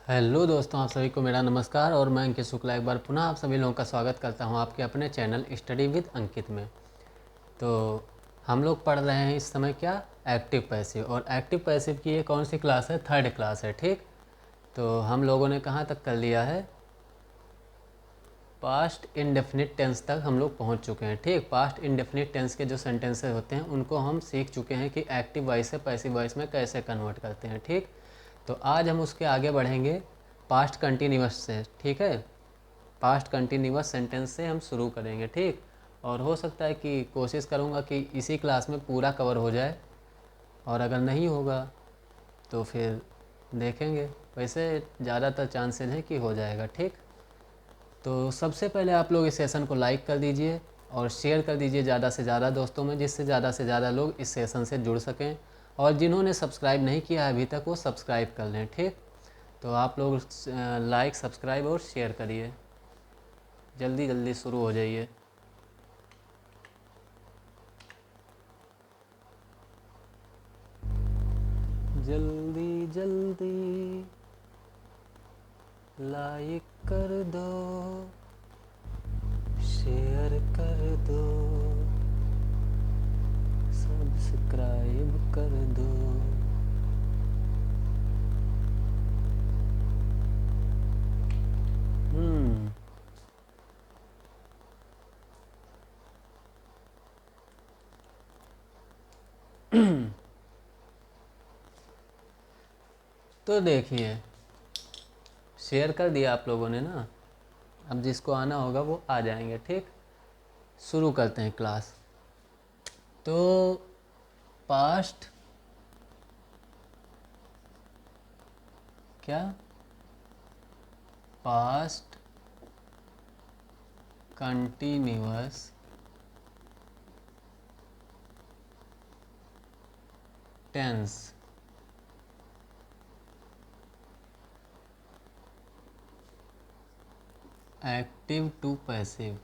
Hello दोस्तों, आप सभी को मेरा नमस्कार और मैं अंकित शुक्ला एक बार पुनः आप सभी लोगों का स्वागत करता हूं आपके अपने चैनल स्टडी विद अंकित में। तो हम लोग पढ़ रहे हैं इस समय क्या, एक्टिव पैसिव। और एक्टिव पैसिव की ये कौन सी क्लास है? थर्ड क्लास है। ठीक, तो हम लोगों ने कहाँ तक कर लिया है? पास्ट इंडेफिनिट टेंस तक हम लोग पहुँच चुके हैं। ठीक, पास्ट इंडेफिनिट टेंस के जो सेंटेंसेस होते हैं उनको हम सीख चुके हैं कि एक्टिव वॉइस से पैसिव वॉइस में कैसे कन्वर्ट करते हैं। ठीक, तो आज हम उसके आगे बढ़ेंगे पास्ट कंटिन्यूअस से। ठीक है, पास्ट कंटिन्यूअस सेंटेंस से हम शुरू करेंगे। ठीक, और हो सकता है कि कोशिश करूँगा कि इसी क्लास में पूरा कवर हो जाए, और अगर नहीं होगा तो फिर देखेंगे। वैसे ज़्यादातर चांसेस है कि हो जाएगा। ठीक, तो सबसे पहले आप लोग इस सेशन को लाइक कर दीजिए और शेयर कर दीजिए ज़्यादा से ज़्यादा दोस्तों में, जिससे ज़्यादा से ज़्यादा लोग इस सेशन से जुड़ सकें। और जिन्होंने सब्सक्राइब नहीं किया है अभी तक वो सब्सक्राइब कर लें। ठीक, तो आप लोग लाइक, सब्सक्राइब और शेयर करिए, जल्दी जल्दी शुरू हो जाइए। जल्दी जल्दी लाइक कर दो, शेयर कर दो, सब्सक्राइब कर दो। तो देखिए, शेयर कर दिया आप लोगों ने ना, अब जिसको आना होगा वो आ जाएंगे। ठीक, शुरू करते हैं क्लास। तो पास्ट क्या, past continuous tense active to passive.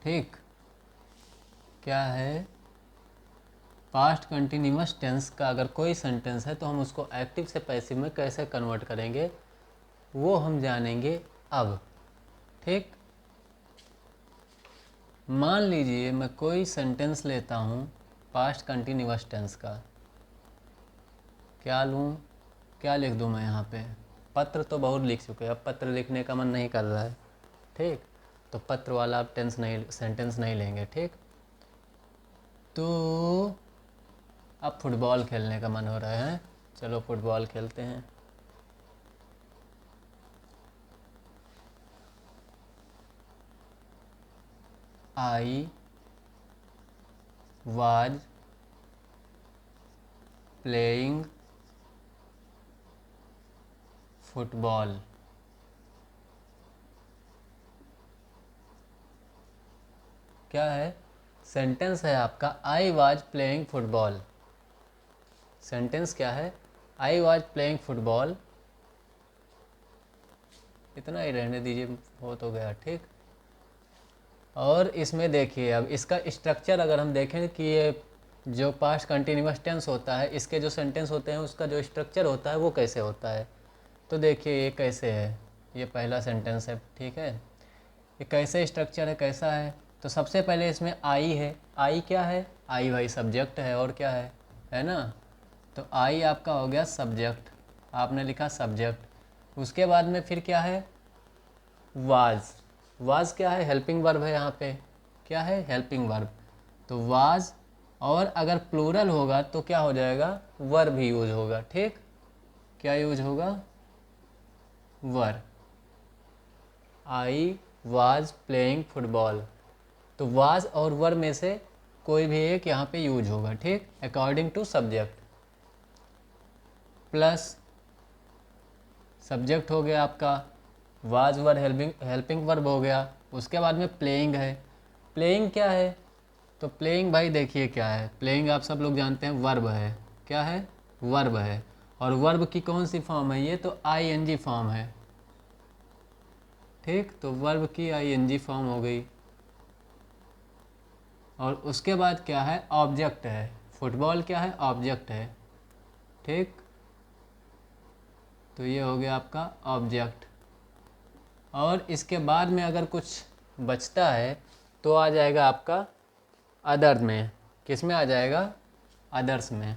ठीक, क्या है? पास्ट कंटिन्यूअस टेंस का अगर कोई सेंटेंस है तो हम उसको एक्टिव से पैसिव में कैसे कन्वर्ट करेंगे वो हम जानेंगे अब। ठीक, मान लीजिए मैं कोई सेंटेंस लेता हूँ पास्ट कंटिन्यूअस टेंस का। क्या लूँ, क्या लिख दूँ मैं यहाँ पे? पत्र तो बहुत लिख चुके हैं, अब पत्र लिखने का मन नहीं कर रहा है। ठीक, तो पत्र वाला अब सेंटेंस नहीं लेंगे। ठीक, तो अब फुटबॉल खेलने का मन हो रहा है, चलो फुटबॉल खेलते हैं। आई वाज प्लेइंग फुटबॉल। क्या है? सेंटेंस है आपका आई वाज प्लेइंग फुटबॉल। सेंटेंस क्या है? आई वाज प्लेइंग फुटबॉल। इतना ही रहने दीजिए, हो तो गया। ठीक, और इसमें देखिए अब इसका स्ट्रक्चर अगर हम देखें कि ये जो पास्ट कंटिन्यूअस टेंस होता है, इसके जो सेंटेंस होते हैं उसका जो स्ट्रक्चर होता है वो कैसे होता है। तो देखिए ये कैसे है, ये पहला सेंटेंस है। ठीक है, ये कैसे स्ट्रक्चर है, कैसा है? तो सबसे पहले इसमें आई है। आई क्या है? आई भाई सब्जेक्ट है, और क्या है ना? तो आई आपका हो गया सब्जेक्ट, आपने लिखा सब्जेक्ट। उसके बाद में फिर क्या है? वाज। वाज क्या है? हेल्पिंग वर्ब है यहाँ पे। क्या है? Helping verb. तो वाज, और अगर प्लूरल होगा तो क्या हो जाएगा? वर्ब ही यूज होगा। ठीक, क्या यूज होगा? Were. I was playing football. तो वाज और वर में से कोई भी एक यहाँ पे यूज होगा। ठीक, according to subject. Plus subject हो गया आपका, वाज वर हेल्पिंग वर्ब हो गया। उसके बाद में प्लेइंग है। प्लेइंग क्या है? तो प्लेइंग भाई देखिए क्या है, प्लेइंग आप सब लोग जानते हैं वर्ब है। क्या है? वर्ब है। और वर्ब की कौन सी फॉर्म है? ये तो आईएनजी फॉर्म है। ठीक, तो वर्ब की आईएनजी फॉर्म हो गई। और उसके बाद क्या है, ऑब्जेक्ट है। फुटबॉल क्या है, ऑब्जेक्ट है, ठीक। तो ये हो गया आपका ऑब्जेक्ट। और इसके बाद में अगर कुछ बचता है तो आ जाएगा आपका अदर में। किस में आ जाएगा, अदर्स में,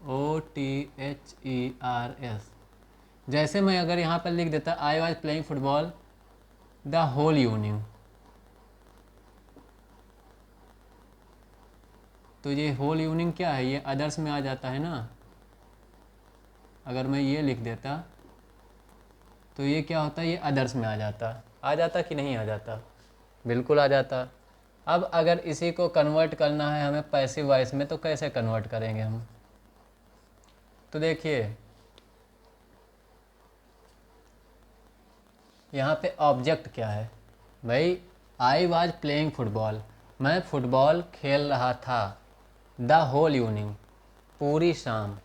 OTHERS। जैसे मैं अगर यहाँ पर लिख देता I was playing football the whole evening, तो ये होल इवनिंग क्या है, ये अदर्स में आ जाता है ना। अगर मैं ये लिख देता तो ये क्या होता है, ये अदर्स में आ जाता कि नहीं आ जाता, बिल्कुल आ जाता। अब अगर इसी को कन्वर्ट करना है हमें पैसिव वॉइस में, तो कैसे कन्वर्ट करेंगे हम, तो देखिए यहाँ पे ऑब्जेक्ट क्या है भाई, आई वाज प्लेइंग फुटबॉल, मैं फुटबॉल खेल रहा था, द होल इवनिंग, पूरी शाम,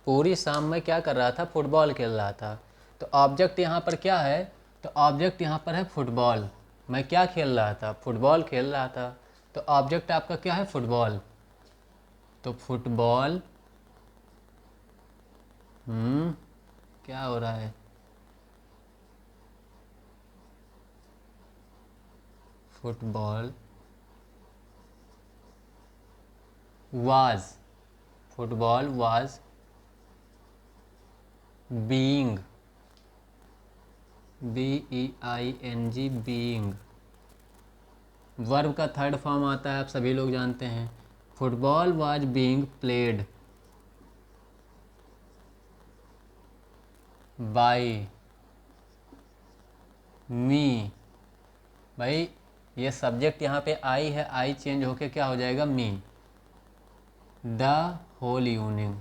पूरी शाम मैं क्या कर रहा था, फुटबॉल खेल रहा था। तो ऑब्जेक्ट यहाँ पर क्या है, तो ऑब्जेक्ट यहाँ पर है फुटबॉल। मैं क्या खेल रहा था, फुटबॉल खेल रहा था, तो ऑब्जेक्ट आपका क्या है, फुटबॉल। तो फुटबॉल, क्या हो रहा है, football was, football was being, BEING, being. Verb का थर्ड फॉर्म आता है, आप सभी लोग जानते हैं। Football was being played by me. भाई ये सब्जेक्ट यहाँ पे आई है, आई चेंज होके क्या हो जाएगा, मी, द होल इवनिंग।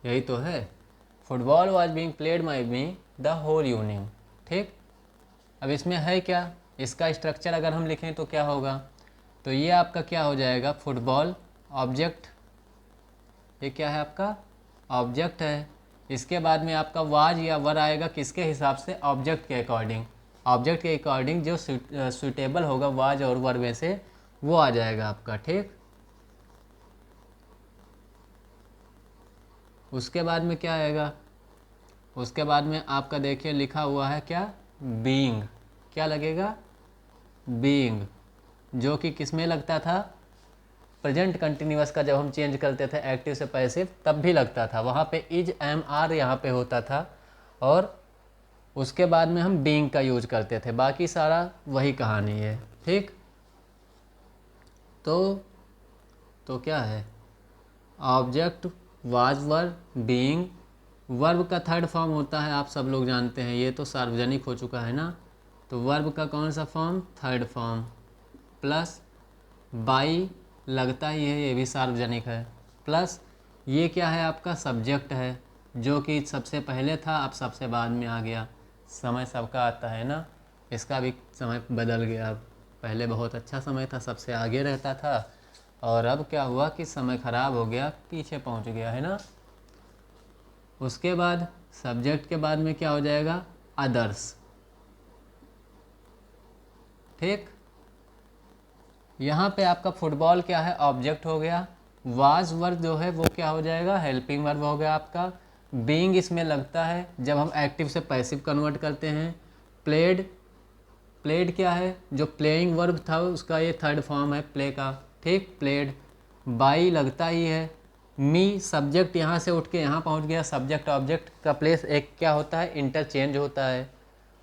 यही तो है, football was being played by me the whole evening, ठीक। अब इसमें है क्या, इसका स्ट्रक्चर अगर हम लिखें तो क्या होगा, तो ये आपका क्या हो जाएगा, फुटबॉल ऑब्जेक्ट, ये क्या है आपका, ऑब्जेक्ट है। इसके बाद में आपका वाज या वर आएगा, किसके हिसाब से, ऑब्जेक्ट के अकॉर्डिंग, ऑब्जेक्ट के अकॉर्डिंग जो सूटेबल होगा वाज और वर में से, वो आ जाएगा आपका, ठीक। उसके बाद में क्या आएगा, उसके बाद में आपका देखिए लिखा हुआ है क्या, बीइंग, क्या लगेगा, बीइंग, जो कि किस में लगता था, प्रेजेंट कंटिन्यूअस का जब हम चेंज करते थे एक्टिव से पैसिव तब भी लगता था, वहाँ पे इज एम आर यहाँ पे होता था, और उसके बाद में हम बीइंग का यूज करते थे, बाकी सारा वही कहानी है, ठीक। तो क्या है, object was were being, verb का थर्ड फॉर्म होता है, आप सब लोग जानते हैं, ये तो सार्वजनिक हो चुका है ना। तो वर्ब का कौन सा form, third form, plus by लगता ही है, ये भी सार्वजनिक है, प्लस ये क्या है आपका, सब्जेक्ट है, जो कि सबसे पहले था अब सबसे बाद में आ गया। समय सबका आता है ना, इसका भी समय बदल गया, अब पहले बहुत अच्छा समय था, सबसे आगे रहता था, और अब क्या हुआ कि समय ख़राब हो गया, पीछे पहुंच गया है ना। उसके बाद सब्जेक्ट के बाद में क्या हो जाएगा, अदर्स, ठीक। यहाँ पे आपका फुटबॉल क्या है, ऑब्जेक्ट हो गया, वाज वर्ब जो है वो क्या हो जाएगा, हेल्पिंग वर्ब हो गया आपका, बीइंग इसमें लगता है जब हम एक्टिव से पैसिव कन्वर्ट करते हैं, प्लेड, प्लेड क्या है, जो प्लेइंग वर्ब था उसका ये थर्ड फॉर्म है प्ले का, ठीक, प्लेड, बाई लगता ही है, मी सब्जेक्ट यहाँ से उठ के यहाँ पहुँच गया, सब्जेक्ट ऑब्जेक्ट का प्लेस एक क्या होता है, इंटरचेंज होता है।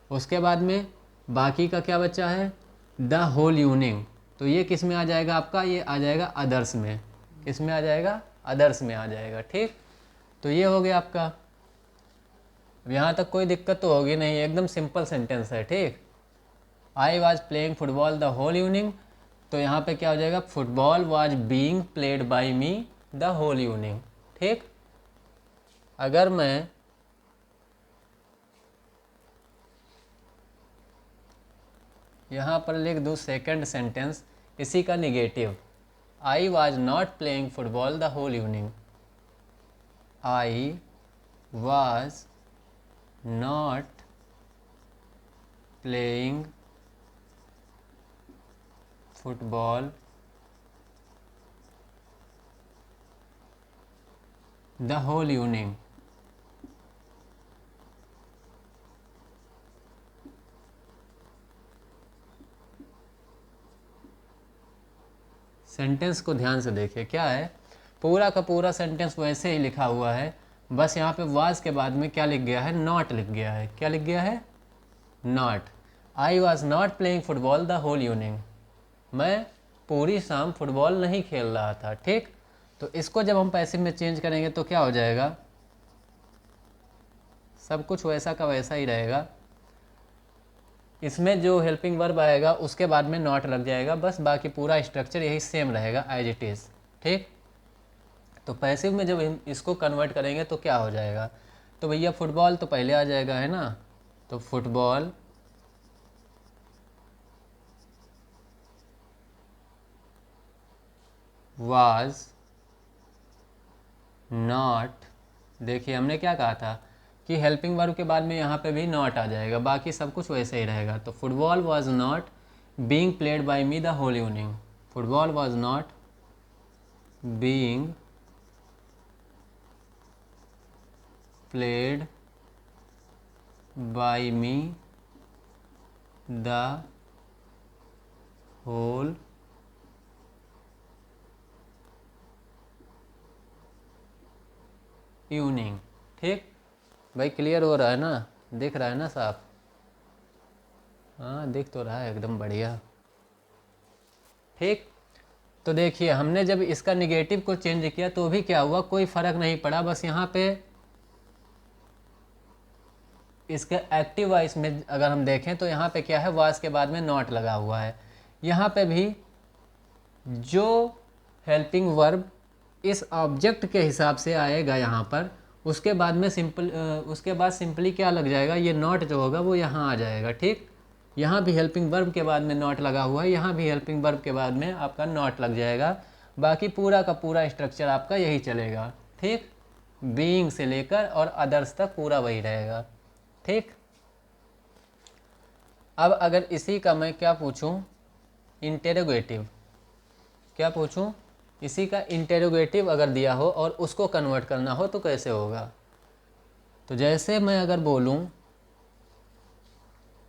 उसके बाद में बाकी का क्या बचा है, द होल इवनिंग, तो ये किस में आ जाएगा आपका, ये आ जाएगा अदर्स में, किस में आ जाएगा, अदर्स में आ जाएगा, ठीक। तो ये हो गया आपका, अब यहाँ तक कोई दिक्कत तो होगी नहीं, एकदम सिंपल सेंटेंस है, ठीक। I was playing football the whole evening, तो यहाँ पे क्या हो जाएगा, football was being played by me the whole evening, ठीक। अगर मैं यहाँ पर लिख दूँ सेकंड सेंटेंस, इसी का negative, I was not playing football the whole evening, I was not playing football the whole evening. Sentence को ध्यान से देखिए, क्या है, पूरा का पूरा सेंटेंस वैसे ही लिखा हुआ है, बस यहाँ पे वाज के बाद में क्या लिख गया है, नॉट लिख गया है। क्या लिख गया है, not. I was not playing football the whole evening, मैं पूरी शाम फुटबॉल नहीं खेल रहा था। ठीक, तो इसको जब हम पैसिव में चेंज करेंगे तो क्या हो जाएगा, सब कुछ वैसा का वैसा ही रहेगा। इसमें जो हेल्पिंग वर्ब आएगा उसके बाद में नॉट लग जाएगा, बस बाकी पूरा स्ट्रक्चर यही सेम रहेगा एज इट इज़। ठीक, तो पैसिव में जब हम इसको कन्वर्ट करेंगे तो क्या हो जाएगा, तो भैया फुटबॉल तो पहले आ जाएगा, है ना, तो फुटबॉल वाज नॉट, देखिए हमने क्या कहा था कि हेल्पिंग वर्ब के बाद में यहाँ पे भी नॉट आ जाएगा, बाकी सब कुछ वैसे ही रहेगा। तो football was not being played by me the whole evening, football was not being played by me the whole evening. ठीक भाई, क्लियर हो रहा है ना, दिख रहा है ना साफ, हाँ दिख तो रहा है एकदम बढ़िया। ठीक, तो देखिए हमने जब इसका निगेटिव को चेंज किया तो भी क्या हुआ, कोई फ़र्क नहीं पड़ा, बस यहाँ पे इसके एक्टिव वॉइस में अगर हम देखें तो यहाँ पे क्या है, वाज के बाद में नॉट लगा हुआ है। यहाँ पे भी जो हेल्पिंग वर्ब इस ऑब्जेक्ट के हिसाब से आएगा यहाँ पर, उसके बाद में उसके बाद सिंपली क्या लग जाएगा, ये नॉट जो होगा वो यहाँ आ जाएगा। ठीक, यहाँ भी हेल्पिंग वर्ब के बाद में नॉट लगा हुआ है, यहाँ भी हेल्पिंग वर्ब के बाद में आपका नॉट लग जाएगा, बाकी पूरा का पूरा स्ट्रक्चर आपका यही चलेगा। ठीक, बीइंग से लेकर और अदर्स तक पूरा वही रहेगा। ठीक, अब अगर इसी का मैं क्या पूछूं, इंटेरोगेटिव, क्या पूछूं, इसी का इंटेरोगेटिव अगर दिया हो और उसको कन्वर्ट करना हो तो कैसे होगा, तो जैसे मैं अगर बोलूं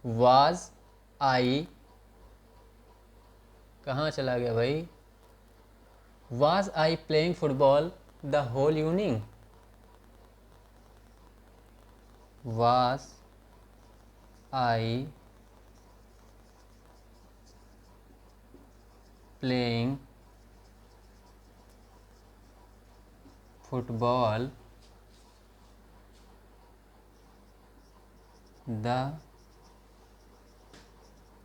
वाज आई, कहाँ चला गया भाई, was I playing football the whole evening, was I playing football the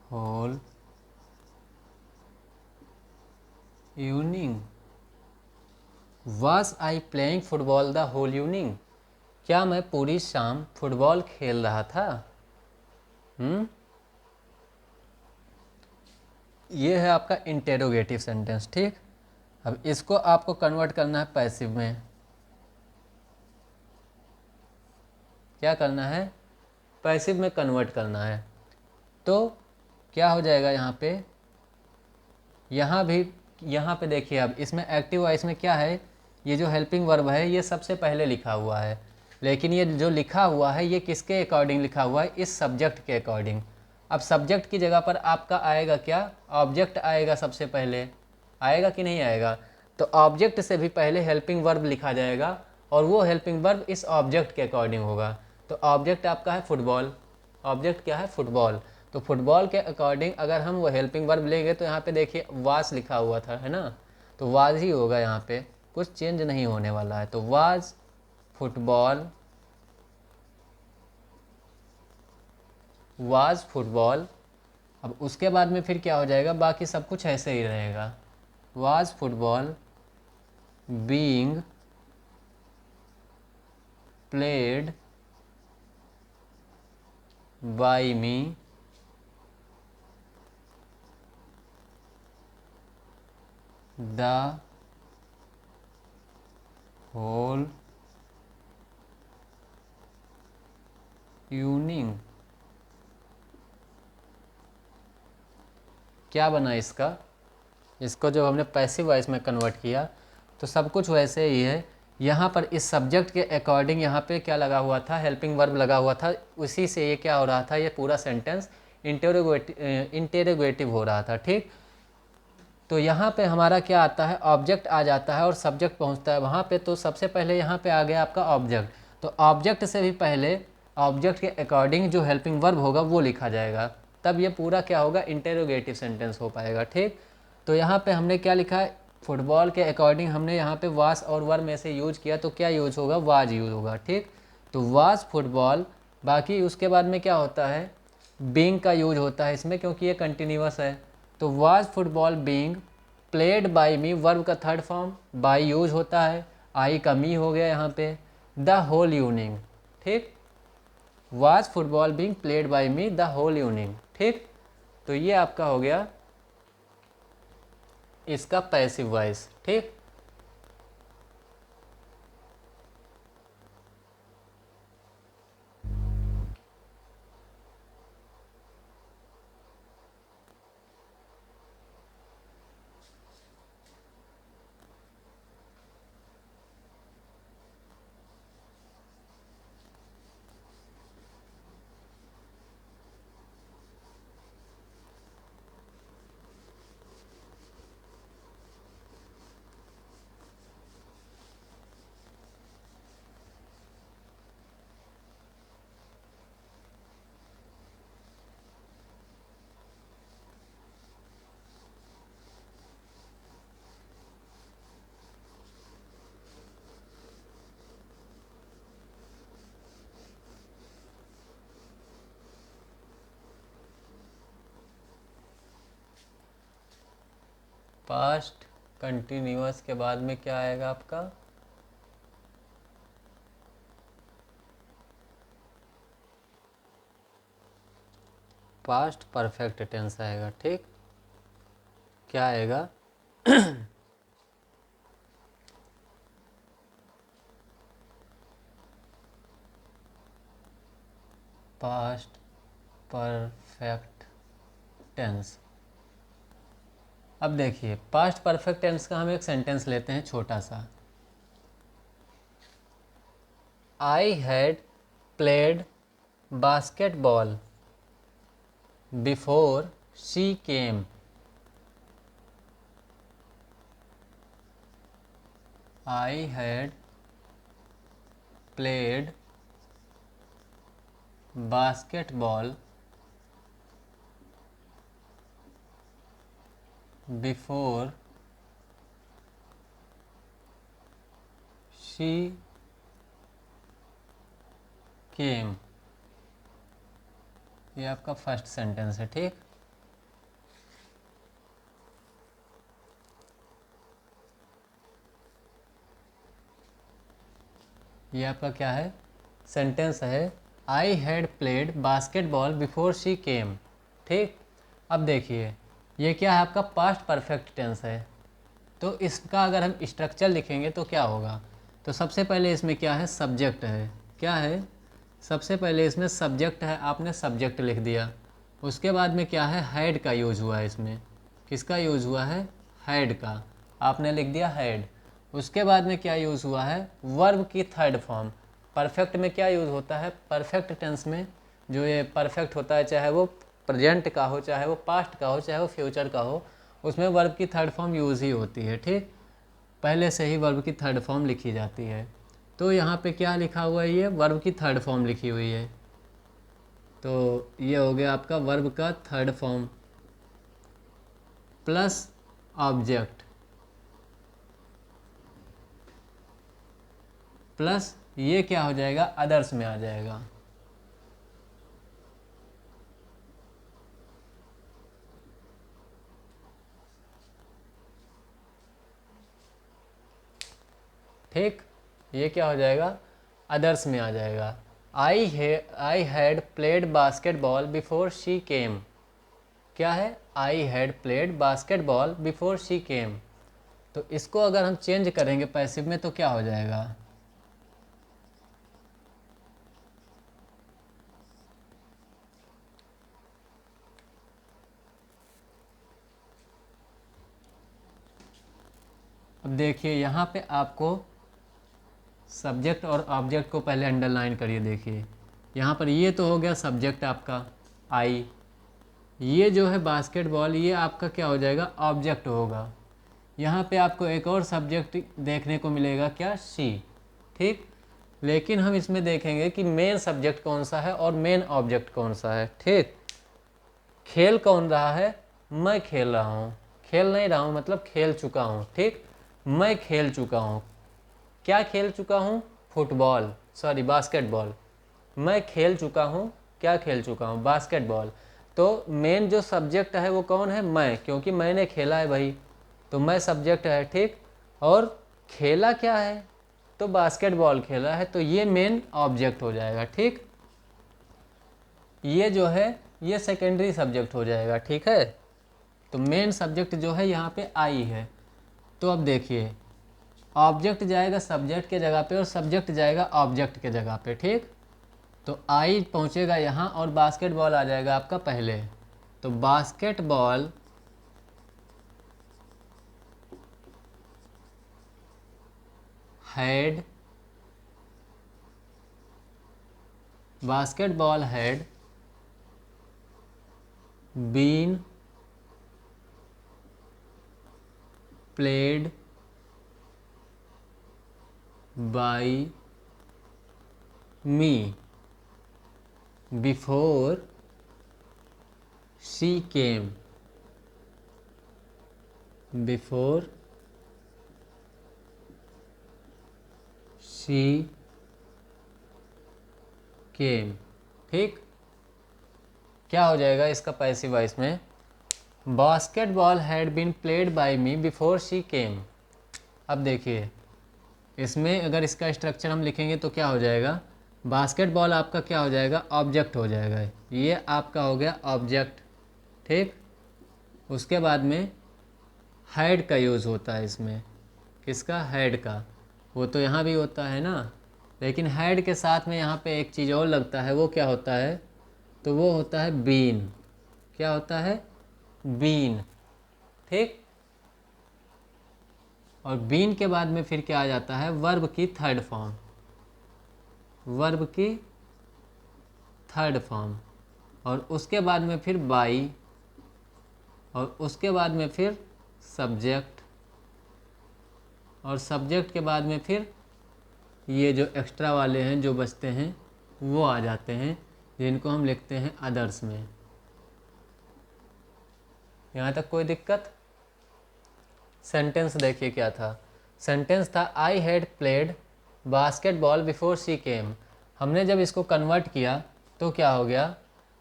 whole evening, was I playing football the whole evening, क्या मैं पूरी शाम फुटबॉल खेल रहा था। ये है आपका इंटेरोगेटिव सेंटेंस। ठीक, अब इसको आपको कन्वर्ट करना है पैसिव में, क्या करना है, पैसिव में कन्वर्ट करना है, तो क्या हो जाएगा यहाँ पे, यहाँ भी, यहाँ पे देखिए अब इसमें एक्टिव वॉइस में क्या है, ये जो हेल्पिंग वर्ब है ये सबसे पहले लिखा हुआ है, लेकिन ये जो लिखा हुआ है ये किसके अकॉर्डिंग लिखा हुआ है, इस सब्जेक्ट के अकॉर्डिंग। अब सब्जेक्ट की जगह पर आपका आएगा क्या, ऑब्जेक्ट आएगा सबसे पहले, आएगा कि नहीं आएगा, तो ऑब्जेक्ट से भी पहले हेल्पिंग वर्ब लिखा जाएगा और वो हेल्पिंग वर्ब इस ऑब्जेक्ट के अकॉर्डिंग होगा। तो ऑब्जेक्ट आपका है फुटबॉल, ऑब्जेक्ट क्या है, फुटबॉल, तो फुटबॉल के अकॉर्डिंग अगर हम वो हेल्पिंग वर्ब लेंगे तो यहाँ पे देखिए वाज लिखा हुआ था, है ना, तो वाज ही होगा, यहाँ पे कुछ चेंज नहीं होने वाला है, तो वाज फुटबॉल, वाज फुटबॉल। अब उसके बाद में फिर क्या हो जाएगा, बाकी सब कुछ ऐसे ही रहेगा, was football being played by me the whole meaning क्या बना इसका, इसको जब हमने पैसिव वॉइस में कन्वर्ट किया तो सब कुछ वैसे ही है। यहाँ पर इस सब्जेक्ट के अकॉर्डिंग यहाँ पे क्या लगा हुआ था, हेल्पिंग वर्ब लगा हुआ था, उसी से ये क्या हो रहा था, ये पूरा सेंटेंस इंटेरोगेटिव हो रहा था। ठीक, तो यहाँ पे हमारा क्या आता है, ऑब्जेक्ट आ जाता है और सब्जेक्ट पहुँचता है वहाँ पे। तो सबसे पहले यहाँ पे आ गया आपका ऑब्जेक्ट, तो ऑब्जेक्ट से भी पहले ऑब्जेक्ट के अकॉर्डिंग जो हेल्पिंग वर्ब होगा वो लिखा जाएगा, तब ये पूरा क्या होगा, इंटेरोगेटिव सेंटेंस हो पाएगा। ठीक, तो यहाँ पे हमने क्या लिखा है, फुटबॉल के अकॉर्डिंग हमने यहाँ पे वास और वर में से यूज किया, तो क्या यूज होगा, वाज यूज होगा। ठीक, तो वाज फुटबॉल, बाकी उसके बाद में क्या होता है, बीइंग का यूज होता है इसमें क्योंकि ये कंटिन्यूअस है। तो was football being played by me, verb का थर्ड फॉर्म बाय यूज होता है, आई का मी हो गया यहाँ पे, द होल इवनिंग। ठीक, was football being played by me the whole evening. ठीक, तो ये आपका हो गया इसका पैसिव वॉइस। ठीक, पास्ट कंटिन्यूअस के बाद में क्या आएगा आपका, पास्ट परफेक्ट टेंस आएगा। ठीक, क्या आएगा पास्ट परफेक्ट टेंस। अब देखिए पास्ट परफेक्ट टेंस का हम एक सेंटेंस लेते हैं छोटा सा, आई had played basketball before she came. I had played basketball before she came, ये आपका फर्स्ट सेंटेंस है। ठीक, ये आपका क्या है, सेंटेंस है, आई had played basketball before she came. ठीक, अब देखिए ये क्या है, आपका पास्ट परफेक्ट टेंस है, तो इसका अगर हम स्ट्रक्चर लिखेंगे तो क्या होगा, तो सबसे पहले इसमें क्या है, सब्जेक्ट है, क्या है, सबसे पहले इसमें सब्जेक्ट है, आपने सब्जेक्ट लिख दिया। उसके बाद में क्या है, हैड का यूज हुआ है, इसमें किसका यूज हुआ है, हैड का, आपने लिख दिया हैड। उसके बाद में क्या यूज़ हुआ है, वर्ब की थर्ड फॉर्म। परफेक्ट में क्या यूज़ होता है, परफेक्ट टेंस में जो ये परफेक्ट होता है, चाहे वो प्रेजेंट का हो, चाहे वो पास्ट का हो, चाहे वो फ्यूचर का हो, उसमें वर्ब की थर्ड फॉर्म यूज़ ही होती है। ठीक, पहले से ही वर्ब की थर्ड फॉर्म लिखी जाती है। तो यहाँ पे क्या लिखा हुआ है, ये वर्ब की थर्ड फॉर्म लिखी हुई है, तो ये हो गया आपका वर्ब का third form plus object plus ये क्या हो जाएगा, अदर्स में आ जाएगा। ठीक, ये क्या हो जाएगा, अदर्स में आ जाएगा। आई had played basketball before she केम, क्या है, आई had played basketball before she came. तो इसको अगर हम चेंज करेंगे पैसिव में तो क्या हो जाएगा, अब देखिए यहाँ पे आपको सब्जेक्ट और ऑब्जेक्ट को पहले अंडरलाइन करिए। देखिए यहाँ पर ये तो हो गया सब्जेक्ट आपका आई, ये जो है बास्केटबॉल ये आपका क्या हो जाएगा, ऑब्जेक्ट होगा। यहाँ पे आपको एक और सब्जेक्ट देखने को मिलेगा, क्या, सी, ठीक। लेकिन हम इसमें देखेंगे कि मेन सब्जेक्ट कौन सा है और मेन ऑब्जेक्ट कौन सा है, ठीक। खेल कौन रहा है, मैं खेल रहा हूँ, खेल नहीं रहा हूँ मतलब खेल चुका हूँ, ठीक। मैं खेल चुका हूँ, क्या खेल चुका हूँ, फुटबॉल, सॉरी बास्केटबॉल। मैं खेल चुका हूँ, क्या खेल चुका हूँ, बास्केटबॉल। तो मेन जो सब्जेक्ट है वो कौन है, मैं, क्योंकि मैंने खेला है भाई, तो मैं सब्जेक्ट है, ठीक। और खेला क्या है, तो बास्केटबॉल खेला है, तो ये मेन ऑब्जेक्ट हो जाएगा, ठीक। ये जो है ये सेकेंडरी सब्जेक्ट हो जाएगा, ठीक है। तो मेन सब्जेक्ट जो है यहाँ पे आई है। तो अब देखिए ऑब्जेक्ट जाएगा सब्जेक्ट के जगह पे और सब्जेक्ट जाएगा ऑब्जेक्ट के जगह पे, ठीक। तो आई पहुँचेगा यहाँ और बास्केटबॉल आ जाएगा आपका पहले। तो basketball had, basketball had been played by me before she came, before she came, ठीक। क्या हो जाएगा इसका पैसिव वॉइस में, basketball had been played by me before she came. अब देखिए इसमें अगर इसका स्ट्रक्चर हम लिखेंगे तो क्या हो जाएगा, बास्केटबॉल आपका क्या हो जाएगा, ऑब्जेक्ट हो जाएगा, ये आपका हो गया ऑब्जेक्ट, ठीक। उसके बाद में हैड का यूज़ होता है इसमें, किसका, हैड का, वो तो यहाँ भी होता है ना, लेकिन हैड के साथ में यहाँ पे एक चीज़ और लगता है, वो क्या होता है, तो वो होता है बीन। क्या होता है, बीन, ठीक। और बीन के बाद में फिर क्या आ जाता है, वर्ब की थर्ड फॉर्म, वर्ब की थर्ड फॉर्म, और उसके बाद में फिर बाई, और उसके बाद में फिर सब्जेक्ट, और सब्जेक्ट के बाद में फिर ये जो एक्स्ट्रा वाले हैं जो बचते हैं वो आ जाते हैं, जिनको हम लिखते हैं अदर्स में। यहाँ तक कोई दिक्कत। सेंटेंस देखिए क्या था, सेंटेंस था I had played basketball before she came. हमने जब इसको कन्वर्ट किया तो क्या हो गया,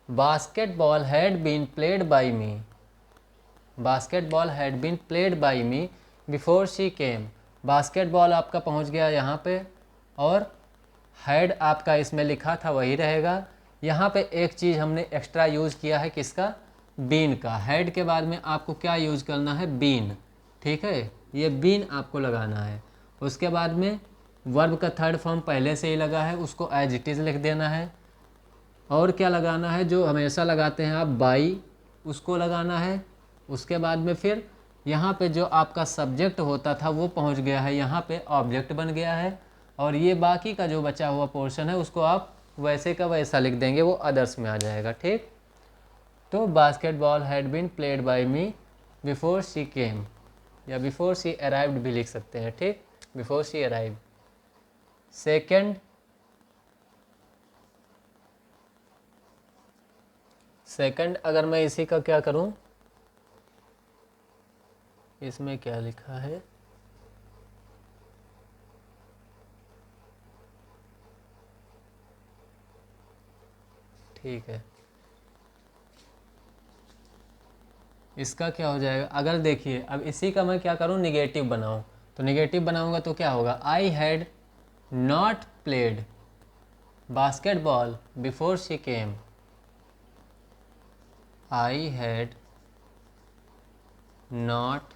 basketball had been played by me, basketball had been played by me before she came. Basketball आपका पहुंच गया यहाँ पे, और हैड आपका इसमें लिखा था वही रहेगा। यहाँ पे एक चीज़ हमने एक्स्ट्रा यूज़ किया है, किसका, बीन का। हैड के बाद में आपको क्या यूज़ करना है, बीन, ठीक है, ये बीन आपको लगाना है। उसके बाद में वर्ब का थर्ड फॉर्म पहले से ही लगा है, उसको एज इट इज़ लिख देना है। और क्या लगाना है, जो हमेशा लगाते हैं आप, बाई, उसको लगाना है। उसके बाद में फिर यहाँ पे जो आपका सब्जेक्ट होता था वो पहुँच गया है, यहाँ पे ऑब्जेक्ट बन गया है। और ये बाकी का जो बचा हुआ पोर्शन है उसको आप वैसे का वैसा लिख देंगे, वो अदर्स में आ जाएगा, ठीक। तो basketball had been played by me before she came, या बिफोर शी अराइव्ड भी लिख सकते हैं, ठीक, before she arrive. Second, second अगर मैं इसी का क्या करूं, इसमें क्या लिखा है, ठीक है, इसका क्या हो जाएगा, अगर देखिए अब इसी का मैं क्या करूं, निगेटिव बनाऊं, तो निगेटिव बनाऊंगा तो क्या होगा, आई had not played basketball before she came, I had not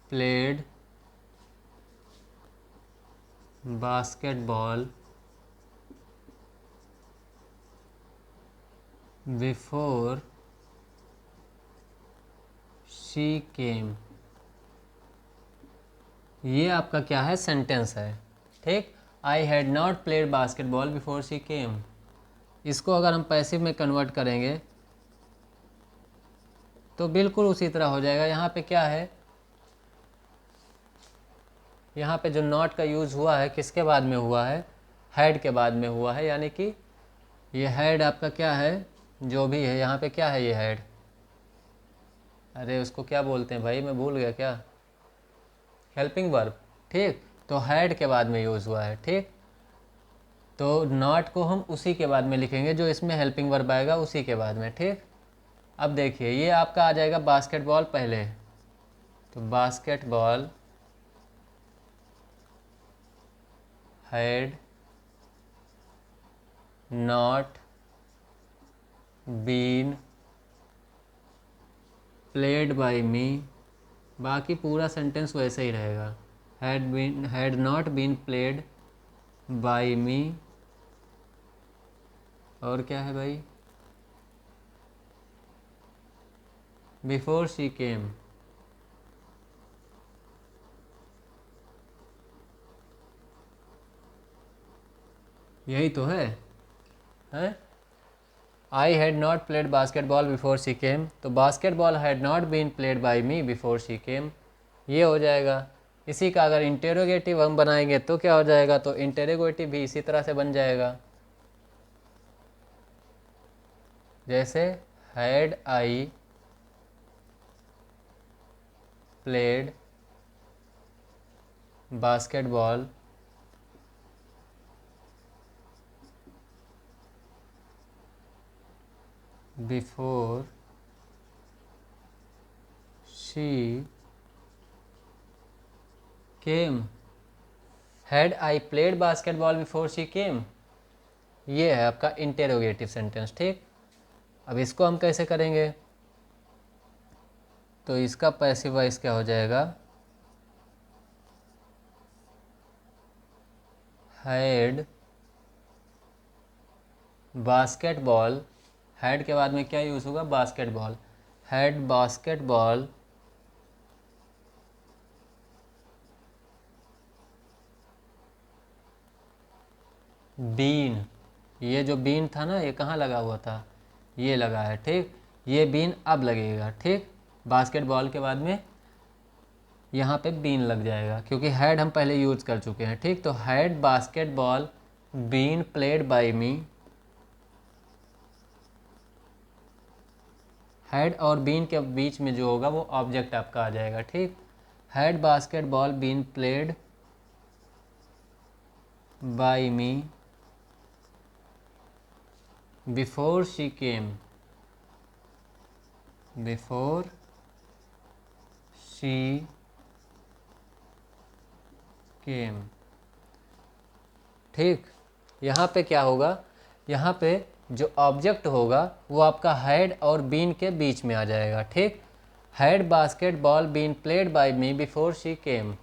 played basketball before she came. ये आपका क्या है, सेंटेंस है। ठीक, आई had not played basketball before she केम। इसको अगर हम पैसिव में कन्वर्ट करेंगे तो बिल्कुल उसी तरह हो जाएगा। यहाँ पे क्या है, यहाँ पे जो नॉट का यूज़ हुआ है किसके बाद में हुआ है, हैड के बाद में हुआ है। यानी कि ये हैड आपका क्या है, जो भी है यहाँ पे क्या है, ये हैड, अरे उसको क्या बोलते हैं भाई, मैं भूल गया क्या, हेल्पिंग वर्ब। ठीक, तो हैड के बाद में यूज़ हुआ है। ठीक, तो नॉट को हम उसी के बाद में लिखेंगे, जो इसमें हेल्पिंग वर्ब आएगा उसी के बाद में। ठीक, अब देखिए ये आपका आ जाएगा बास्केटबॉल पहले, तो basketball had not been played by me, बाकी पूरा सेंटेंस वैसे ही रहेगा, had not been played by me. और क्या है भाई, बिफोर शी केम। यही तो है, हैं? I had not played basketball before she came, तो basketball had not been played by me before she came, ये हो जाएगा। इसी का अगर इंटेरोगेटिव हम बनाएंगे तो क्या हो जाएगा, तो इंटेरोगेटिव भी इसी तरह से बन जाएगा, जैसे had I played basketball before she came, had I played basketball before she came, ये है आपका इंटेरोगेटिव सेंटेंस। ठीक, अब इसको हम कैसे करेंगे, तो इसका पैसिव वॉइस क्या हो जाएगा, हैड बास्केटबॉल, हैड के बाद में क्या यूज़ होगा, बास्केटबॉल, हैड बास्केटबॉल बीन, ये जो बीन था ना, ये कहाँ लगा हुआ था, ये लगा है। ठीक, ये बीन अब लगेगा। ठीक, बास्केटबॉल के बाद में यहाँ पे बीन लग जाएगा, क्योंकि हैड हम पहले यूज़ कर चुके हैं। ठीक, तो had basketball been played by me, had और बीन के बीच में जो होगा वो ऑब्जेक्ट आपका आ जाएगा। ठीक, had basketball been played by me before she came, before she came. ठीक, यहाँ पे क्या होगा, यहाँ पे जो ऑब्जेक्ट होगा वो आपका हैड और बीन के बीच में आ जाएगा। ठीक, had basketball been played by me before she came.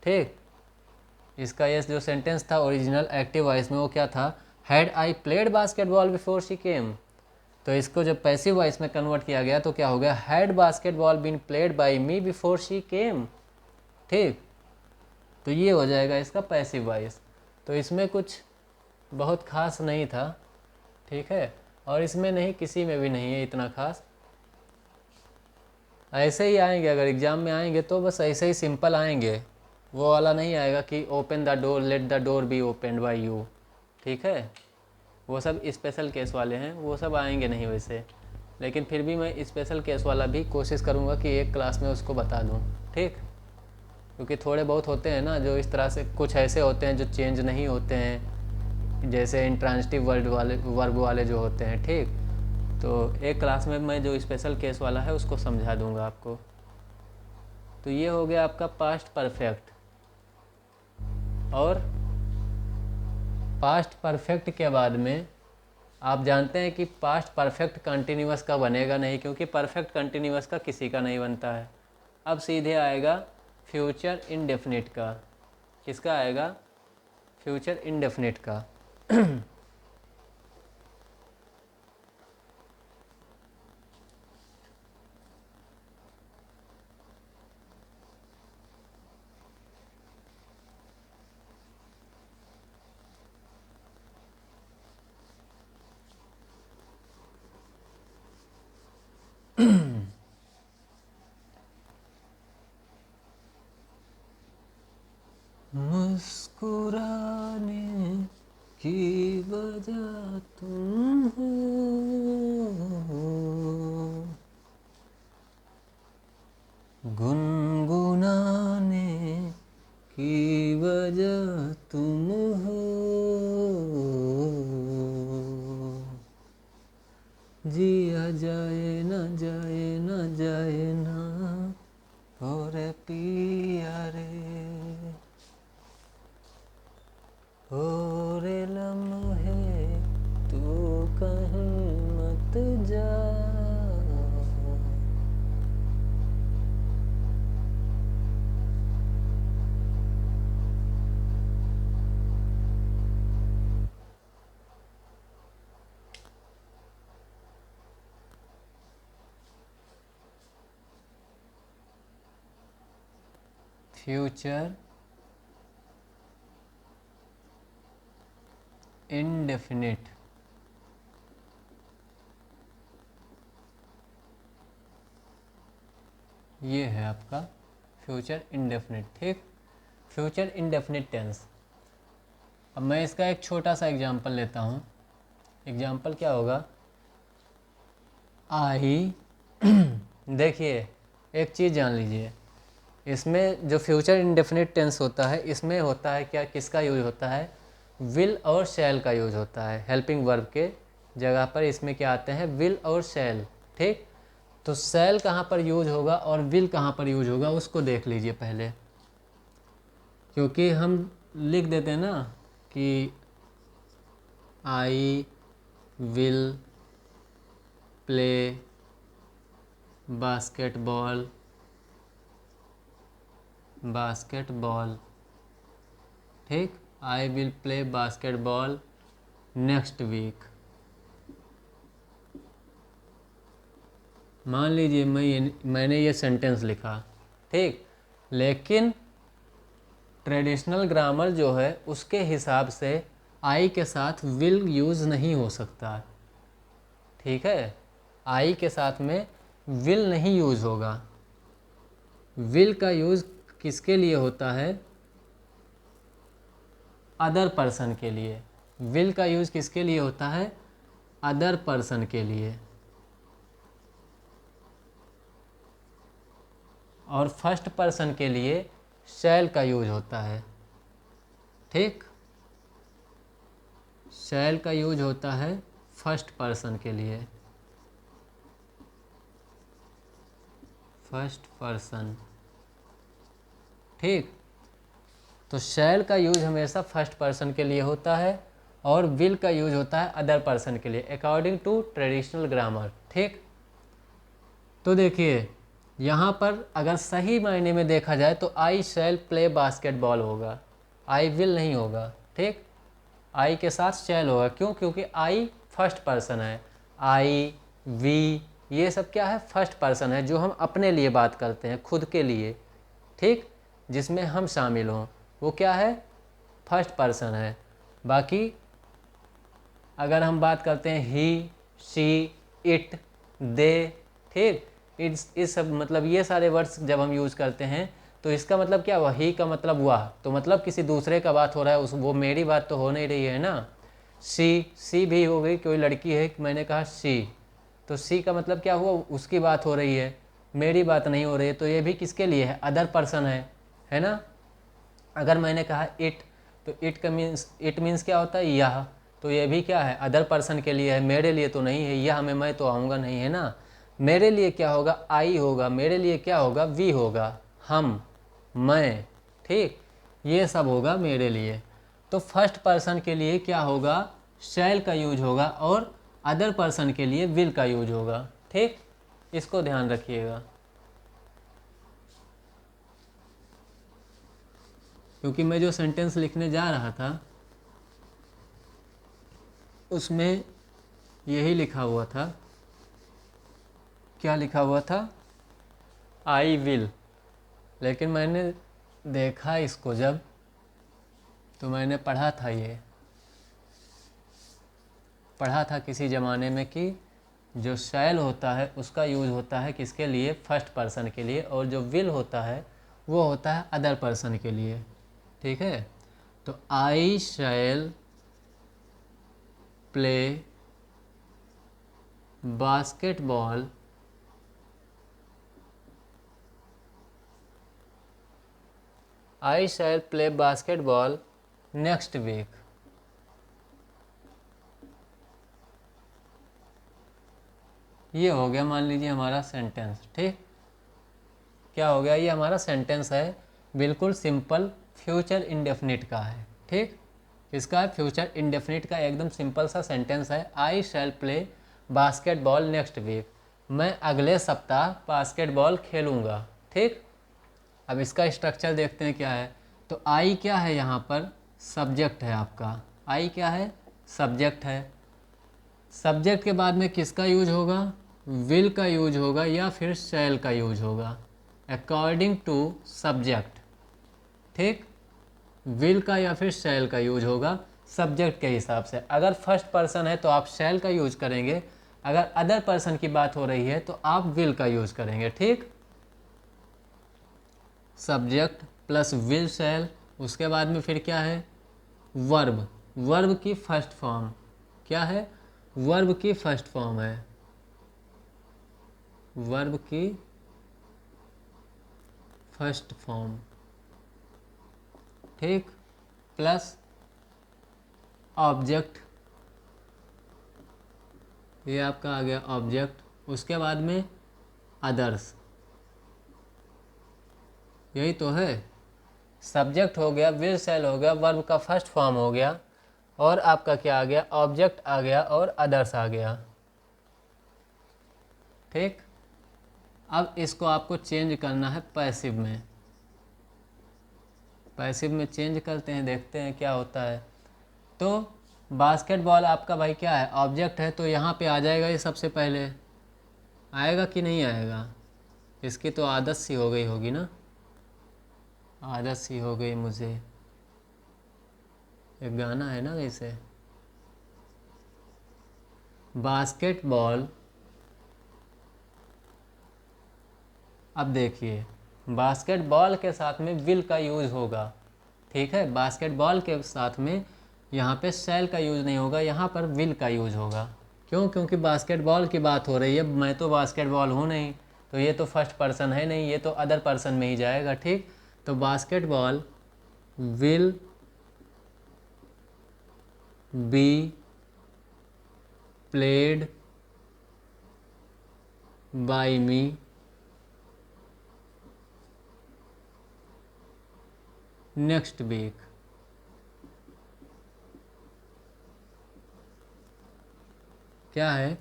ठीक, इसका ये जो सेंटेंस था ओरिजिनल एक्टिव वॉइस में वो क्या था, had I played basketball before she came. तो इसको जब पैसिव वॉइस में कन्वर्ट किया गया तो क्या हो गया, had basketball been played by me before she came. ठीक, तो ये हो जाएगा इसका पैसिव वॉइस। तो इसमें कुछ बहुत खास नहीं था। ठीक है, और इसमें नहीं, किसी में भी नहीं है इतना खास। ऐसे ही आएंगे, अगर एग्ज़ाम में आएंगे तो बस ऐसे ही सिंपल आएंगे, वो वाला नहीं आएगा कि open the door, let the door be open by you. ठीक है, वो सब स्पेशल केस वाले हैं, वो सब आएंगे नहीं वैसे। लेकिन फिर भी मैं स्पेशल केस वाला भी कोशिश करूँगा कि एक क्लास में उसको बता दूँ। ठीक, क्योंकि थोड़े बहुत होते हैं ना जो इस तरह से, कुछ ऐसे होते हैं जो चेंज नहीं होते हैं, जैसे इंट्रांसिटिव वर्ब वाले जो होते हैं। ठीक, तो एक क्लास में मैं जो स्पेशल केस वाला है उसको समझा दूंगा आपको। तो ये हो गया आपका पास्ट परफेक्ट। और पास्ट परफेक्ट के बाद में आप जानते हैं कि पास्ट परफेक्ट कंटिन्यूअस का बनेगा नहीं, क्योंकि परफेक्ट कंटिन्यूअस का किसी का नहीं बनता है। अब सीधे आएगा फ्यूचर इंडेफिनिट का। किसका आएगा, फ्यूचर इंडेफिनिट का। मुस्कुराने की वजह तुम हो, गुनगुनाने की वजह तुम हो, जिया जाए न जाए न जाए ना और पिया रे, और लम्हे तू कहीं मत जा। फ्यूचर इंडेफिनिट, ये है आपका फ्यूचर इंडेफिनिट। ठीक, फ्यूचर इंडेफिनिट टेंस। अब मैं इसका एक छोटा सा एग्जांपल लेता हूँ। एग्जांपल क्या होगा, आई देखिए एक चीज़ जान लीजिए, इसमें जो फ्यूचर इंडेफिनिट टेंस होता है, इसमें होता है क्या, किसका यूज होता है, विल और शैल का यूज होता है। हेल्पिंग वर्ब के जगह पर इसमें क्या आते हैं, विल और शैल। ठीक, तो शैल कहाँ पर यूज होगा और विल कहाँ पर यूज होगा उसको देख लीजिए पहले, क्योंकि हम लिख देते हैं ना कि I will play basketball, basketball. ठीक, I will play basketball next week. मान लीजिए मैंने ये सेंटेंस लिखा, ठीक, लेकिन ट्रेडिशनल ग्रामर जो है उसके हिसाब से आई के साथ विल यूज़ नहीं हो सकता। ठीक है, आई के साथ में विल नहीं यूज़ होगा। विल का यूज़ किसके लिए होता है, अदर पर्सन के लिए। विल का यूज़ किसके लिए होता है, अदर पर्सन के लिए। और फर्स्ट पर्सन के लिए शैल का यूज होता है। ठीक, शैल का यूज होता है फर्स्ट पर्सन के लिए, फर्स्ट पर्सन। ठीक, तो शैल का यूज हमेशा फर्स्ट पर्सन के लिए होता है और विल का यूज होता है अदर पर्सन के लिए, अकॉर्डिंग टू ट्रेडिशनल ग्रामर। ठीक, तो देखिए यहाँ पर अगर सही मायने में देखा जाए तो आई शैल प्ले बास्केटबॉल होगा, आई विल नहीं होगा। ठीक, आई के साथ शैल होगा, क्यों, क्योंकि आई फर्स्ट पर्सन है। आई वी ये सब क्या है, फर्स्ट पर्सन है, जो हम अपने लिए बात करते हैं, खुद के लिए। ठीक, जिसमें हम शामिल हों, वो क्या है, फर्स्ट पर्सन है। बाकी अगर हम बात करते हैं ही, शी, इट, दे, ठीक, इस सब मतलब ये सारे वर्ड्स जब हम यूज़ करते हैं तो इसका मतलब क्या हुआ, ही का मतलब वह, तो मतलब किसी दूसरे का बात हो रहा है, उस वो मेरी बात तो हो नहीं रही है ना। सी भी हो गई, कोई लड़की है, मैंने कहा सी, तो सी का मतलब क्या हुआ, उसकी बात हो रही है, मेरी बात नहीं हो रही है, तो ये भी किसके लिए है, अदर पर्सन है ना। अगर मैंने कहा इट, तो इट का मीन्स क्या होता है, यह, तो ये भी क्या है, अदर पर्सन के लिए है, मेरे लिए तो नहीं है। यह में मैं तो आऊँगा नहीं, है ना। मेरे लिए क्या होगा, आई होगा, मेरे लिए क्या होगा, वी होगा, हम, मैं। ठीक, ये सब होगा मेरे लिए। तो फर्स्ट पर्सन के लिए क्या होगा, शैल का यूज होगा और अदर पर्सन के लिए विल का यूज होगा। ठीक, इसको ध्यान रखिएगा, क्योंकि मैं जो सेंटेंस लिखने जा रहा था उसमें यही लिखा हुआ था। क्या लिखा हुआ था, आई विल, लेकिन मैंने देखा इसको जब, तो मैंने पढ़ा था, ये पढ़ा था किसी ज़माने में कि जो शैल होता है उसका यूज़ होता है किसके लिए, फर्स्ट पर्सन के लिए, और जो विल होता है वो होता है अदर पर्सन के लिए। ठीक है। तो I shall play basketball I shall play basketball next week. ये हो गया मान लीजिए हमारा सेंटेंस। ठीक, क्या हो गया, ये हमारा सेंटेंस है, बिल्कुल सिंपल, फ्यूचर इंडेफिनिट का है। ठीक, इसका फ्यूचर इंडेफिनिट का एकदम सिंपल सा सेंटेंस है, I shall play basketball next week. मैं अगले सप्ताह बास्केटबॉल खेलूँगा। ठीक, अब इसका स्ट्रक्चर देखते हैं क्या है। तो आई क्या है, यहाँ पर सब्जेक्ट है आपका, आई क्या है, सब्जेक्ट है। सब्जेक्ट के बाद में किसका यूज होगा, विल का यूज होगा या फिर शैल का यूज होगा, अकॉर्डिंग टू सब्जेक्ट। ठीक, विल का या फिर शैल का यूज होगा सब्जेक्ट के हिसाब से। अगर फर्स्ट पर्सन है तो आप शैल का यूज करेंगे, अगर अदर पर्सन की बात हो रही है तो आप विल का यूज करेंगे। ठीक, सब्जेक्ट प्लस विल शैल, उसके बाद में फिर क्या है, वर्ब। वर्ब की फर्स्ट फॉर्म क्या है, वर्ब की फर्स्ट फॉर्म है, वर्ब की फर्स्ट फॉर्म। ठीक, प्लस ऑब्जेक्ट, ये आपका आ गया ऑब्जेक्ट। उसके बाद में अदर्स, यही तो है, सब्जेक्ट हो गया, विल शैल हो गया, वर्ब का फर्स्ट फॉर्म हो गया, और आपका क्या आ गया, ऑब्जेक्ट आ गया और अदर्स आ गया। ठीक, अब इसको आपको चेंज करना है पैसिव में। पैसिव में चेंज करते हैं, देखते हैं क्या होता है। तो बास्केटबॉल आपका भाई क्या है, ऑब्जेक्ट है, तो यहाँ पे आ जाएगा ये सबसे पहले, आएगा कि नहीं आएगा, इसकी तो आदत सी हो गई होगी ना, आदत सी हो गई मुझे, एक गाना है ना वैसे, बास्केटबॉल। अब देखिए, बास्केटबॉल के साथ में विल का यूज़ होगा। ठीक है, बास्केटबॉल के साथ में यहाँ पे शैल का यूज़ नहीं होगा, यहाँ पर विल का यूज़ होगा। क्यों, क्योंकि बास्केटबॉल की बात हो रही है, मैं तो बास्केटबॉल हूँ नहीं, तो ये तो फर्स्ट पर्सन है नहीं, ये तो अदर पर्सन में ही जाएगा। ठीक, तो basketball will be played by me next week. क्या है,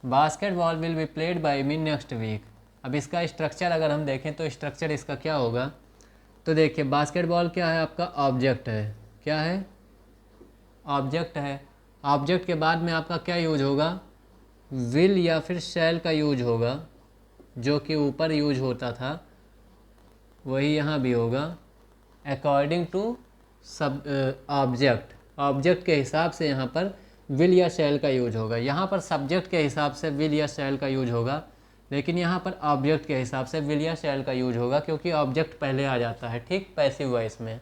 basketball will be played by me next week. अब इसका स्ट्रक्चर अगर हम देखें तो स्ट्रक्चर इसका क्या होगा, तो देखिए बास्केटबॉल क्या है, आपका ऑब्जेक्ट है, क्या है, ऑब्जेक्ट है। ऑब्जेक्ट के बाद में आपका क्या यूज होगा, विल या फिर शैल का यूज होगा, जो कि ऊपर यूज होता था वही यहाँ भी होगा, अकॉर्डिंग टू सब ऑब्जेक्ट। ऑब्जेक्ट के हिसाब से यहाँ पर विल या शैल का यूज होगा, यहाँ पर सब्जेक्ट के हिसाब से विल या शैल का यूज होगा, लेकिन यहाँ पर ऑब्जेक्ट के हिसाब से विल या शैल का यूज होगा, क्योंकि ऑब्जेक्ट पहले आ जाता है। ठीक, पैसिव वॉइस में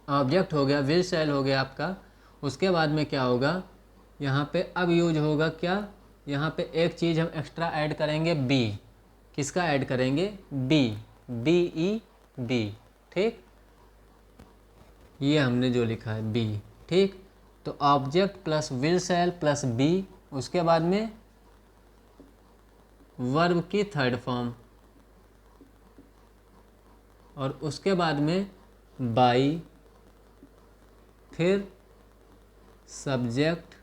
ऑब्जेक्ट हो गया, विल शैल हो गया आपका। उसके बाद में क्या होगा, यहाँ पे अब यूज होगा क्या, यहाँ पे एक चीज़ हम एक्स्ट्रा ऐड करेंगे, बी। किसका ऐड करेंगे, बी, बी ई बी। ठीक, ये हमने जो लिखा है बी। ठीक, तो object plus will shall plus be, उसके बाद में वर्ब की थर्ड फॉर्म, और उसके बाद में बाई, फिर सब्जेक्ट,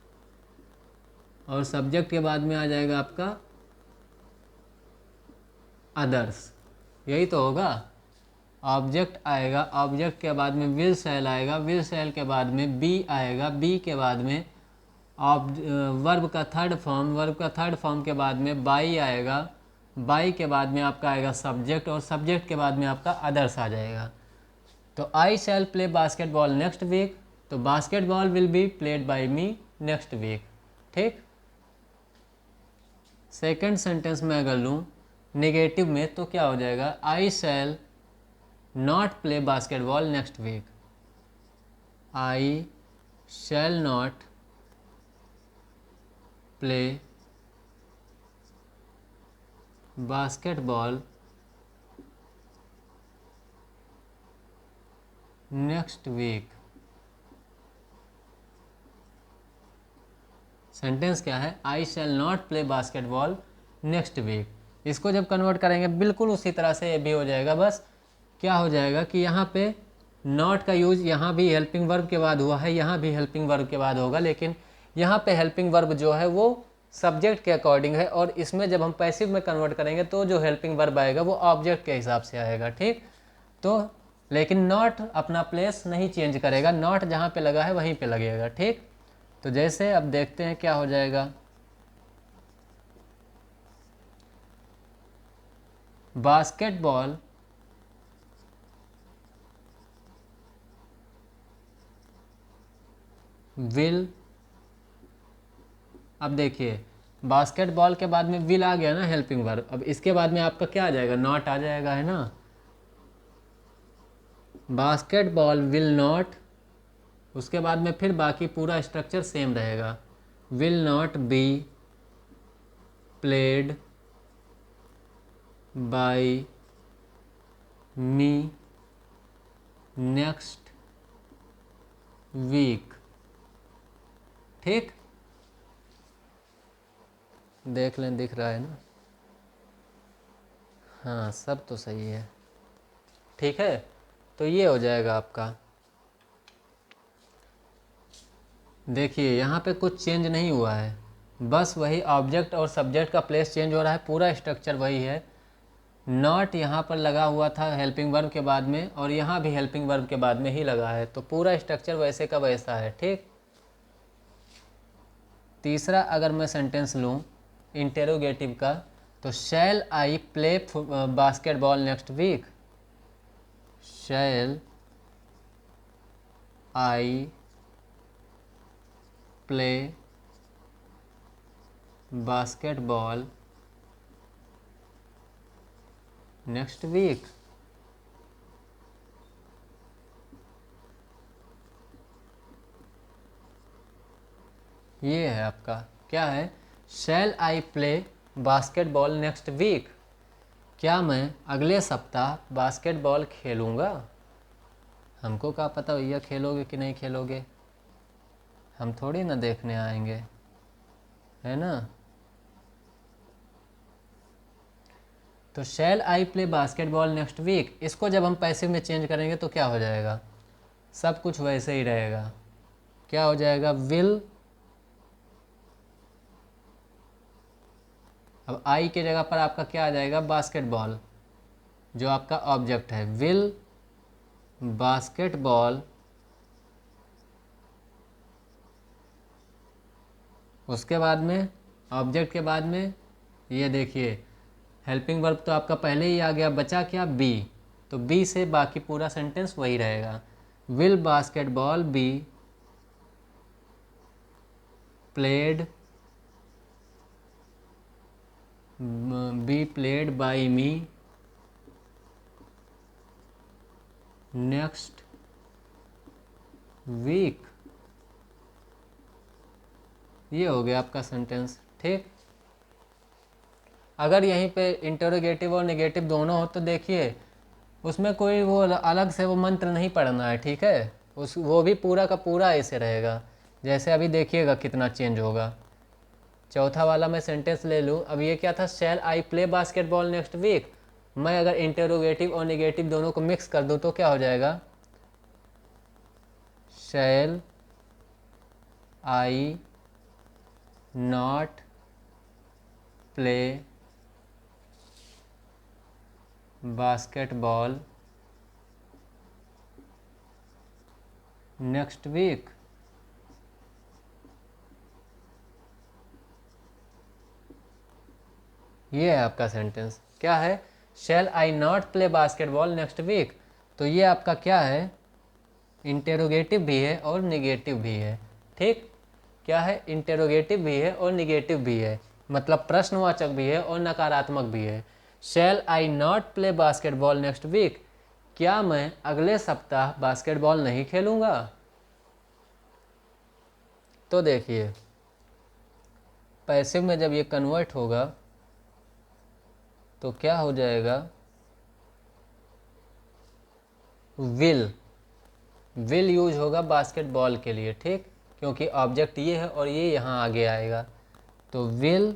और सब्जेक्ट के बाद में आ जाएगा आपका अदर्स। यही तो होगा, ऑब्जेक्ट आएगा, ऑब्जेक्ट के बाद में विल शैल आएगा, विल शैल के बाद में बी आएगा, बी के बाद में वर्ब का थर्ड फॉर्म, वर्ब का थर्ड फॉर्म के बाद में बाई आएगा, बाई के बाद में आपका आएगा सब्जेक्ट, और सब्जेक्ट के बाद में आपका अदर्स आ जाएगा। तो I shall play basketball next week, तो basketball will be played by me next week. ठीक, सेकंड सेंटेंस में अगर लूँ नेगेटिव में तो क्या हो जाएगा, I shall not play basketball next week. I shall not play basketball next week. Sentence क्या है? I shall not play basketball next week. इसको जब कन्वर्ट करेंगे बिल्कुल उसी तरह से ये भी हो जाएगा। बस क्या हो जाएगा कि यहाँ पे नॉट का यूज यहाँ भी हेल्पिंग वर्ब के बाद हुआ है, यहाँ भी हेल्पिंग वर्ब के बाद होगा, लेकिन यहाँ पे हेल्पिंग वर्ब जो है वो सब्जेक्ट के अकॉर्डिंग है, और इसमें जब हम पैसिव में कन्वर्ट करेंगे तो जो हेल्पिंग वर्ब आएगा वो ऑब्जेक्ट के हिसाब से आएगा। ठीक, तो लेकिन नॉट अपना प्लेस नहीं चेंज करेगा, नॉट जहाँ पे लगा है वहीं पे लगेगा। ठीक, तो जैसे अब देखते हैं क्या हो जाएगा। बास्केटबॉल विल, अब देखिए बास्केटबॉल के बाद में विल आ गया ना हेल्पिंग वर्ब, अब इसके बाद में आपका क्या आ जाएगा? नॉट आ जाएगा, है ना। बास्केटबॉल विल नॉट, उसके बाद में फिर बाकी पूरा स्ट्रक्चर सेम रहेगा। Will not be played by me next week. ठीक, देख लें, दिख रहा है ना? हाँ, सब तो सही है। ठीक है, तो ये हो जाएगा आपका। देखिए यहाँ पे कुछ चेंज नहीं हुआ है, बस वही ऑब्जेक्ट और सब्जेक्ट का प्लेस चेंज हो रहा है, पूरा स्ट्रक्चर वही है। नॉट यहाँ पर लगा हुआ था हेल्पिंग वर्ब के बाद में, और यहाँ भी हेल्पिंग वर्ब के बाद में ही लगा है, तो पूरा स्ट्रक्चर वैसे का वैसा है। ठीक, तीसरा अगर मैं सेंटेंस लूँ इंटेरोगेटिव का, तो shall I play basketball next week. Shall I play basketball next week. ये है आपका, क्या है? Shall I play basketball next week. क्या मैं अगले सप्ताह बास्केटबॉल खेलूँगा? हमको क्या पता भैया खेलोगे कि नहीं खेलोगे, हम थोड़ी ना देखने आएंगे, है ना। तो shall I play basketball next week, इसको जब हम पैसिव में चेंज करेंगे तो क्या हो जाएगा? सब कुछ वैसे ही रहेगा। क्या हो जाएगा? विल, अब आई के जगह पर आपका क्या आ जाएगा? बास्केटबॉल, जो आपका ऑब्जेक्ट है। विल बास्केटबॉल, उसके बाद में ऑब्जेक्ट के बाद में ये देखिए हेल्पिंग वर्ब तो आपका पहले ही आ गया, बचा क्या? बी, तो बी से बाकी पूरा सेंटेंस वही रहेगा। Will basketball be played by me next week. ये हो गया आपका सेंटेंस। ठीक, अगर यहीं पे इंटरोगेटिव और नेगेटिव दोनों हो तो देखिए उसमें कोई वो अलग से वो मंत्र नहीं पढ़ना है। ठीक है, वो भी पूरा का पूरा ऐसे रहेगा। जैसे अभी देखिएगा कितना चेंज होगा। चौथा वाला मैं सेंटेंस ले लूँ, अब ये क्या था? Shall I play basketball next week. मैं अगर इंटरोगेटिव और नेगेटिव दोनों को मिक्स कर दूँ तो क्या हो जाएगा? Shall I not play basketball next week. ये है आपका सेंटेंस। क्या है? Shall I not play basketball next week. तो ये आपका क्या है? इंटेरोगेटिव भी है और निगेटिव भी है। ठीक, क्या है? इंटेरोगेटिव भी है और निगेटिव भी है, मतलब प्रश्नवाचक भी है और नकारात्मक भी है। Shall I not play basketball next week, क्या मैं अगले सप्ताह बास्केटबॉल नहीं खेलूँगा? तो देखिए पैसिव में जब ये कन्वर्ट होगा तो क्या हो जाएगा, विल यूज होगा बास्केटबॉल के लिए, ठीक, क्योंकि ऑब्जेक्ट ये है और ये यहाँ आगे आएगा, तो विल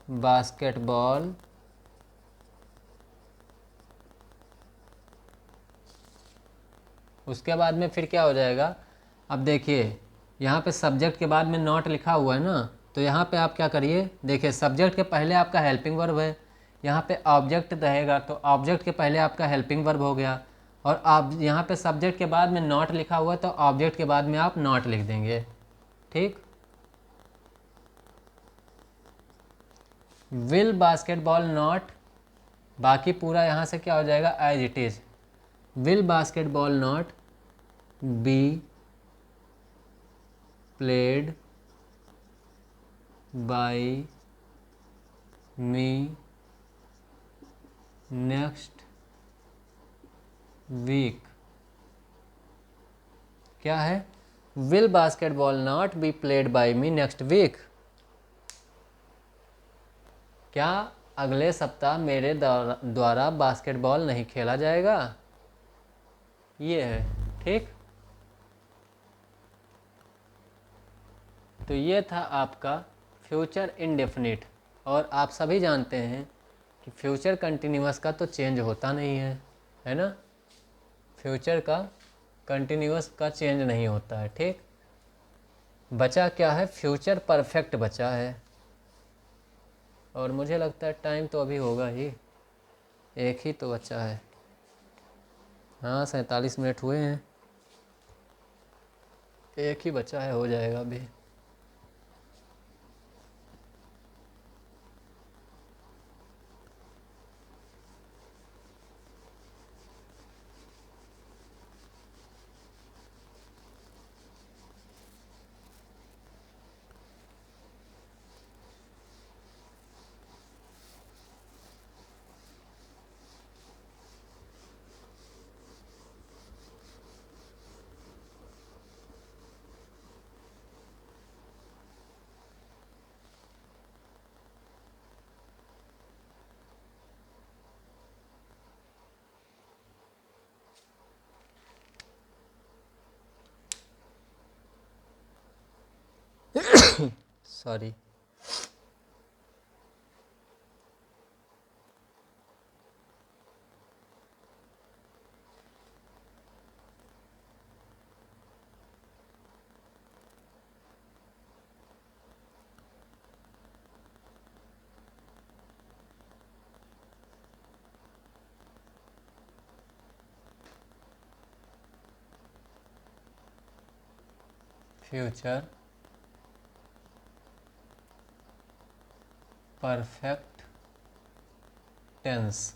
बास्केटबॉल उसके बाद में फिर क्या हो जाएगा। अब देखिए यहाँ पे सब्जेक्ट के बाद में नॉट लिखा हुआ है ना, तो यहाँ पे आप क्या करिए, देखिए सब्जेक्ट के पहले आपका हेल्पिंग वर्ब है, यहाँ पे ऑब्जेक्ट रहेगा तो ऑब्जेक्ट के पहले आपका हेल्पिंग वर्ब हो गया, और आप यहाँ पे सब्जेक्ट के बाद में नॉट लिखा हुआ है तो ऑब्जेक्ट के बाद में आप नॉट लिख देंगे, ठीक। विल बास्केटबॉल नॉट, बाकी पूरा यहाँ से क्या हो जाएगा as it is, will basketball not be played by me next week. क्या है, will basketball not be played by me next week, क्या अगले सप्ताह मेरे द्वारा बास्केटबॉल नहीं खेला जाएगा, ये है, ठीक। तो ये था आपका फ्यूचर इंडेफिनिट, और आप सभी जानते हैं कि फ्यूचर कंटिन्यूअस का तो चेंज होता नहीं है ना, फ्यूचर का कंटिन्यूअस का चेंज नहीं होता है, ठीक। बचा क्या है, फ्यूचर परफेक्ट बचा है, और मुझे लगता है टाइम तो अभी होगा ही, एक ही तो बचा है, हाँ 47 मिनट हुए हैं, एक ही बचा है, हो जाएगा अभी। सॉरी, फ्यूचर परफेक्ट टेंस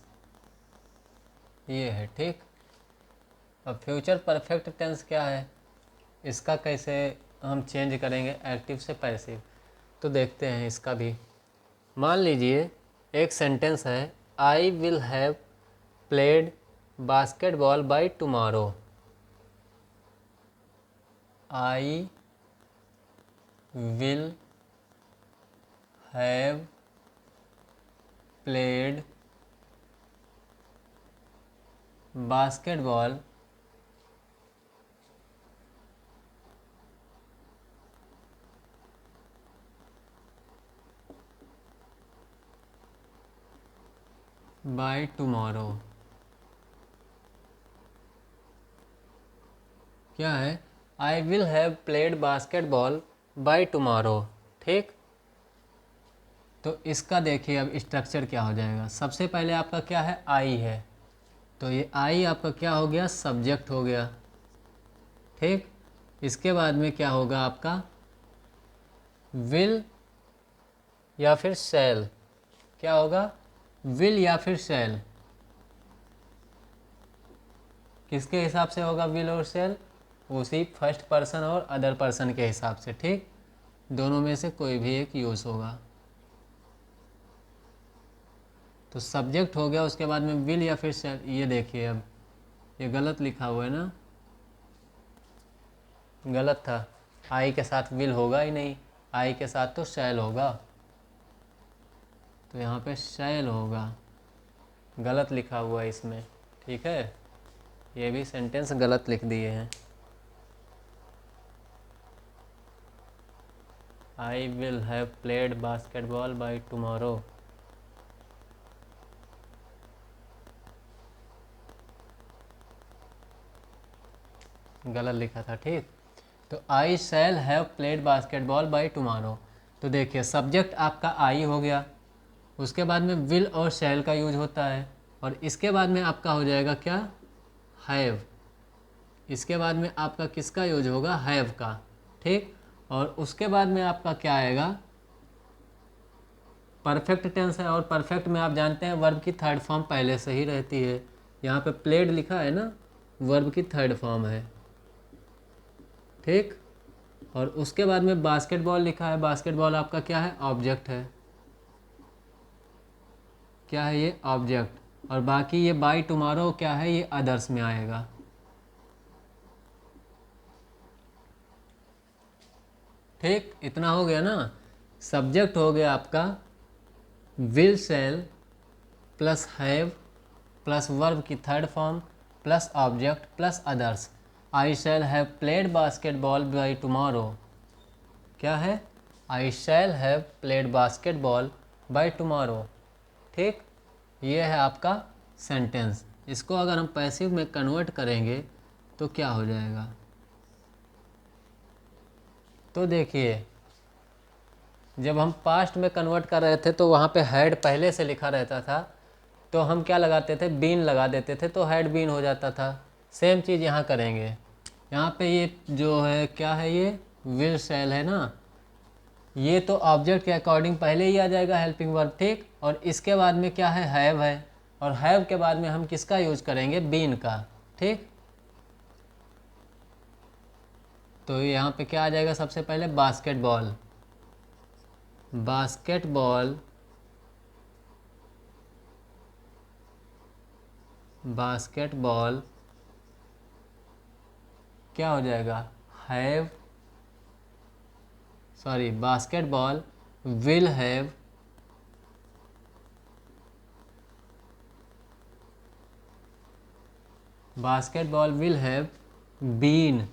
ये है, ठीक। अब फ्यूचर परफेक्ट टेंस क्या है, इसका कैसे हम चेंज करेंगे एक्टिव से पैसिव, तो देखते हैं इसका भी। मान लीजिए एक सेंटेंस है, आई will have played basketball by tomorrow, I will have played basketball by tomorrow, क्या है, आई will have played basketball by tomorrow, ठीक। तो इसका देखिए अब स्ट्रक्चर क्या हो जाएगा, सबसे पहले आपका क्या है, आई है, तो ये आई आपका क्या हो गया, सब्जेक्ट हो गया, ठीक। इसके बाद में क्या होगा आपका, विल या फिर शैल, क्या होगा, विल या फिर शैल, किसके हिसाब से होगा विल और शैल, उसी फर्स्ट पर्सन और अदर पर्सन के हिसाब से, ठीक, दोनों में से कोई भी एक यूज़ होगा। तो सब्जेक्ट हो गया, उसके बाद में विल या फिर शैल। ये देखिए अब ये गलत लिखा हुआ है ना, गलत था। आई के साथ विल होगा ही नहीं, आई के साथ तो शैल होगा, तो यहाँ पे शैल होगा, गलत लिखा हुआ है इसमें। ठीक है, ये भी सेंटेंस गलत लिख दिए हैं। I will have played basketball by tomorrow. गलत लिखा था। ठीक, तो I shall have played basketball by tomorrow. तो देखिए सब्जेक्ट आपका आई हो गया, उसके बाद में विल और शैल का यूज होता है, और इसके बाद में आपका हो जाएगा क्या, हैव। इसके बाद में आपका किसका यूज होगा, हैव का। ठीक, और उसके बाद में आपका क्या आएगा, परफेक्ट टेंस है, और परफेक्ट में आप जानते हैं वर्ब की थर्ड फॉर्म पहले से ही रहती है। यहाँ पे प्लेड लिखा है ना, वर्ब की थर्ड फॉर्म है। ठीक, और उसके बाद में बास्केटबॉल लिखा है, बास्केटबॉल आपका क्या है, ऑब्जेक्ट है। क्या है ये, ऑब्जेक्ट। और बाकी ये बाय टुमारो क्या है, ये अदर्स में आएगा। ठीक, इतना हो गया ना। सब्जेक्ट हो गया आपका will shall plus have plus verb की third form plus object plus others. I shall have played basketball by tomorrow. क्या है, I shall have played basketball by tomorrow. ठीक, ये है आपका सेंटेंस। इसको अगर हम पैसिव में कन्वर्ट करेंगे तो क्या हो जाएगा, तो देखिए जब हम पास्ट में कन्वर्ट कर रहे थे तो वहाँ पे हैड पहले से लिखा रहता था, तो हम क्या लगाते थे, बीन लगा देते थे, तो हैड बीन हो जाता था। सेम चीज़ यहाँ करेंगे। यहाँ पे ये जो है क्या है, ये विल शैल है ना, ये तो ऑब्जेक्ट के अकॉर्डिंग पहले ही आ जाएगा हेल्पिंग वर्ब। ठीक, और इसके बाद में क्या है, हैव है, और हैव के बाद में हम किसका यूज करेंगे, बीन का। ठीक, तो यहाँ पे क्या आ जाएगा, सबसे पहले बास्केटबॉल। बास्केटबॉल, बास्केटबॉल क्या हो जाएगा, have, sorry basketball will have basketball will have been.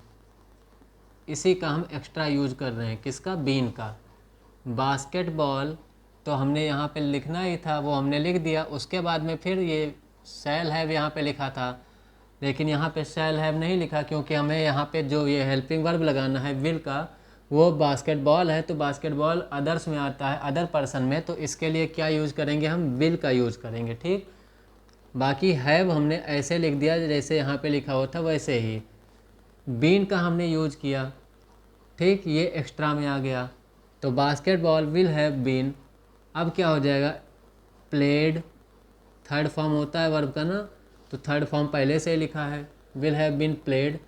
इसी का हम एक्स्ट्रा यूज कर रहे हैं, किसका, बीन का। बास्केटबॉल तो हमने यहाँ पे लिखना ही था, वो हमने लिख दिया। उसके बाद में फिर ये शैल हैव यहाँ पे लिखा था, लेकिन यहाँ पे शैल हैव नहीं लिखा, क्योंकि हमें यहाँ पे जो ये हेल्पिंग वर्ब लगाना है विल का, वो बास्केटबॉल है, तो बास्केटबॉल अदर्स में आता है, अदर पर्सन में, तो इसके लिए क्या यूज़ करेंगे, हम विल का यूज़ करेंगे। ठीक, बाकी हैव हमने ऐसे लिख दिया जैसे यहाँ पे लिखा हुआ था वैसे ही। बीन का हमने यूज़ किया। ठीक, ये एक्स्ट्रा में आ गया, तो बास्केटबॉल विल हैव बीन। अब क्या हो जाएगा, प्लेड, थर्ड फॉर्म होता है वर्ब का ना, तो थर्ड फॉर्म पहले से ही लिखा है, will have been played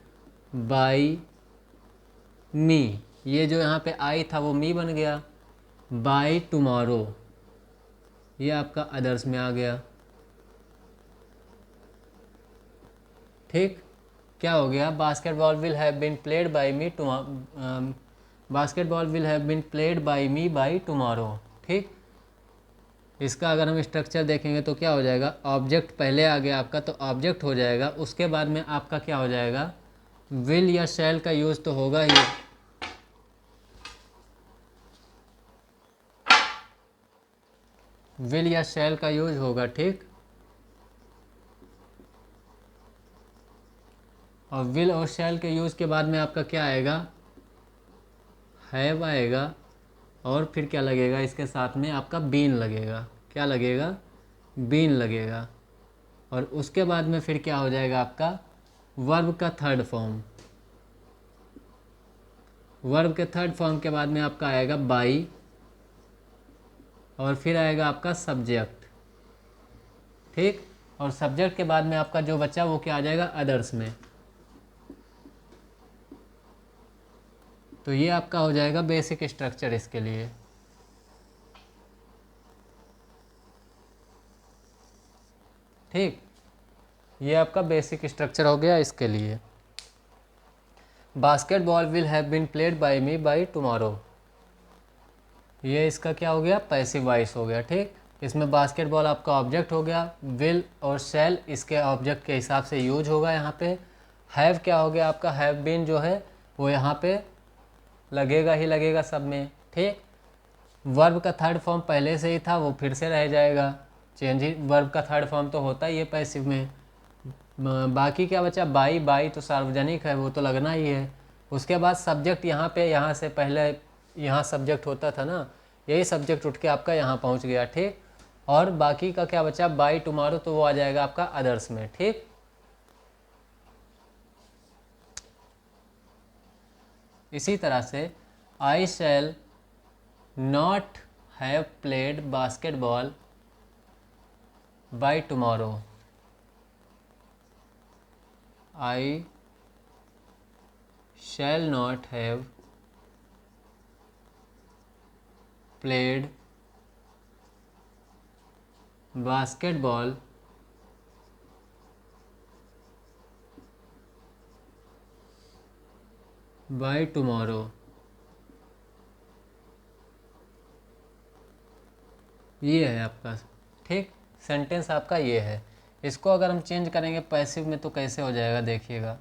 by me. ये जो यहाँ पे आई था वो मी बन गया, बाय टुमारो ये आपका अदर्स में आ गया। ठीक, क्या हो गया, basketball will have been played by me basketball will have been played by me by tomorrow. ठीक, इसका अगर हम स्ट्रक्चर देखेंगे तो क्या हो जाएगा, ऑब्जेक्ट पहले आ गया आपका, तो ऑब्जेक्ट हो जाएगा, उसके बाद में आपका क्या हो जाएगा, विल या शैल का यूज़ तो होगा ही, विल या शैल का यूज होगा। ठीक, और विल और शैल के यूज़ के बाद में आपका क्या आएगा, हैव आएगा, और फिर क्या लगेगा, इसके साथ में आपका बीन लगेगा। क्या लगेगा, बीन लगेगा, और उसके बाद में फिर क्या हो जाएगा आपका, वर्ब का थर्ड फॉर्म। वर्ब के थर्ड फॉर्म के बाद में आपका आएगा बाई, और फिर आएगा आपका सब्जेक्ट। ठीक, और सब्जेक्ट के बाद में आपका जो बचा वो क्या आ जाएगा, अदर्स में। तो ये आपका हो जाएगा बेसिक स्ट्रक्चर इसके लिए। ठीक, ये आपका बेसिक स्ट्रक्चर हो गया इसके लिए। Basketball will have been played by me by tomorrow, ये इसका क्या हो गया, पैसिव वॉइस हो गया। ठीक, इसमें बास्केटबॉल आपका ऑब्जेक्ट हो गया, विल और शैल इसके ऑब्जेक्ट के हिसाब से यूज होगा यहाँ पे। हैव क्या हो गया आपका, हैव बीन जो है वो यहाँ पे लगेगा ही लगेगा सब में। ठीक, वर्ब का थर्ड फॉर्म पहले से ही था, वो फिर से रह जाएगा, चेंज ही, वर्ब का थर्ड फॉर्म तो होता ही है पैसिव में। बाकी क्या बचा, बाई, बाई तो सार्वजनिक है, वो तो लगना ही है। उसके बाद सब्जेक्ट यहाँ पे, यहाँ से पहले यहाँ सब्जेक्ट होता था ना, यही सब्जेक्ट उठ के आपका यहाँ पहुँच गया। ठीक, और बाकी का क्या बचा, बाई टुमारो, तो वो आ जाएगा आपका अदर्स में। ठीक, इसी तरह से I shall not have played basketball by tomorrow, I shall not have played basketball by tomorrow, ये है आपका। ठीक, सेंटेंस आपका ये है। इसको अगर हम चेंज करेंगे पैसिव में तो कैसे हो जाएगा, देखिएगा।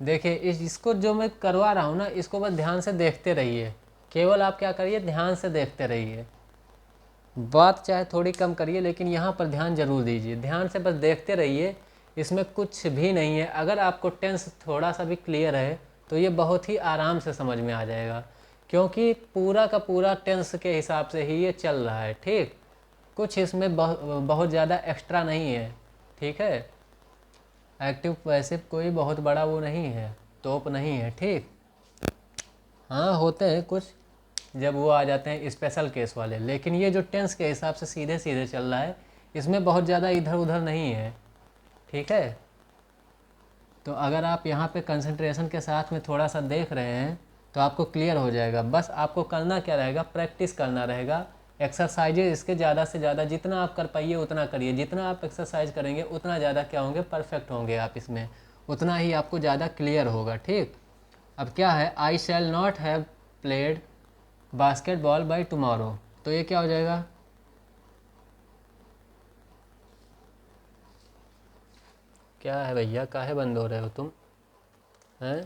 देखिए इसको जो मैं करवा रहा हूँ ना, इसको बस ध्यान से देखते रहिए, केवल आप क्या करिए, ध्यान से देखते रहिए, बात चाहे थोड़ी कम करिए लेकिन यहाँ पर ध्यान जरूर दीजिए, ध्यान से बस देखते रहिए। इसमें कुछ भी नहीं है, अगर आपको टेंस थोड़ा सा भी क्लियर है तो ये बहुत ही आराम से समझ में आ जाएगा, क्योंकि पूरा का पूरा टेंस के हिसाब से ही ये चल रहा है। ठीक, कुछ इसमें बहुत ज़्यादा एक्स्ट्रा नहीं है। ठीक है, एक्टिव पैसिव कोई बहुत बड़ा वो नहीं है, तोप नहीं है। ठीक, हाँ होते हैं कुछ जब वो आ जाते हैं स्पेशल केस वाले, लेकिन ये जो टेंस के हिसाब से सीधे सीधे चल रहा है, इसमें बहुत ज़्यादा इधर उधर नहीं है। ठीक है, तो अगर आप यहाँ पे कंसंट्रेशन के साथ में थोड़ा सा देख रहे हैं तो आपको क्लियर हो जाएगा। बस आपको करना क्या रहेगा, प्रैक्टिस करना रहेगा, एक्सरसाइजेज इसके ज़्यादा से ज़्यादा जितना आप कर पाइए उतना करिए। जितना आप एक्सरसाइज करेंगे उतना ज़्यादा क्या होंगे, परफेक्ट होंगे आप इसमें, उतना ही आपको ज़्यादा क्लियर होगा। ठीक, अब क्या है, I shall not have played basketball by tomorrow, तो ये क्या हो जाएगा, क्या है भैया, काहे बंद हो रहे हो तुम हैं।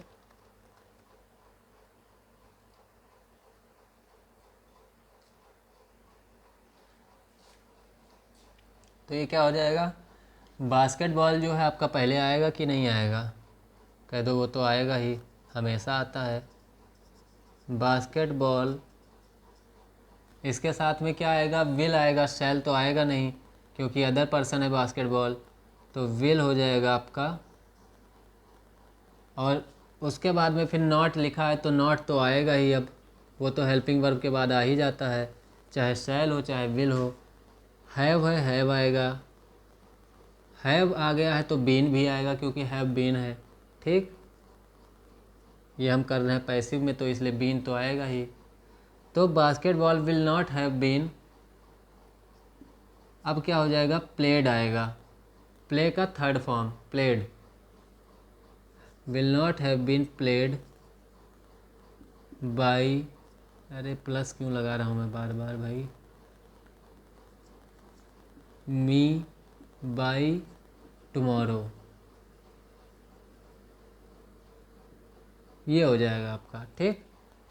तो ये क्या हो जाएगा, बास्केटबॉल जो है आपका पहले आएगा कि नहीं आएगा, कह दो, वो तो आएगा ही, हमेशा आता है। बास्केटबॉल, इसके साथ में क्या आएगा, विल आएगा, शैल तो आएगा नहीं क्योंकि अदर पर्सन है बास्केटबॉल, तो विल हो जाएगा आपका। और उसके बाद में फिर नॉट लिखा है तो नॉट तो आएगा ही, अब वो तो हेल्पिंग वर्ब के बाद आ ही जाता है, चाहे शैल हो चाहे विल हो। हैव है, हैव आएगा, हैव आ गया है तो बीन भी आएगा क्योंकि हैव बीन है। ठीक, ये हम कर रहे हैं पैसिव में तो इसलिए बीन तो आएगा ही। तो basketball will not have been, अब क्या हो जाएगा, प्लेड आएगा, प्ले का third form played, will not have been played by, अरे प्लस क्यों लगा रहा हूँ मैं बार बार भाई, मी बाई टुमारो, ये हो जाएगा आपका। ठीक,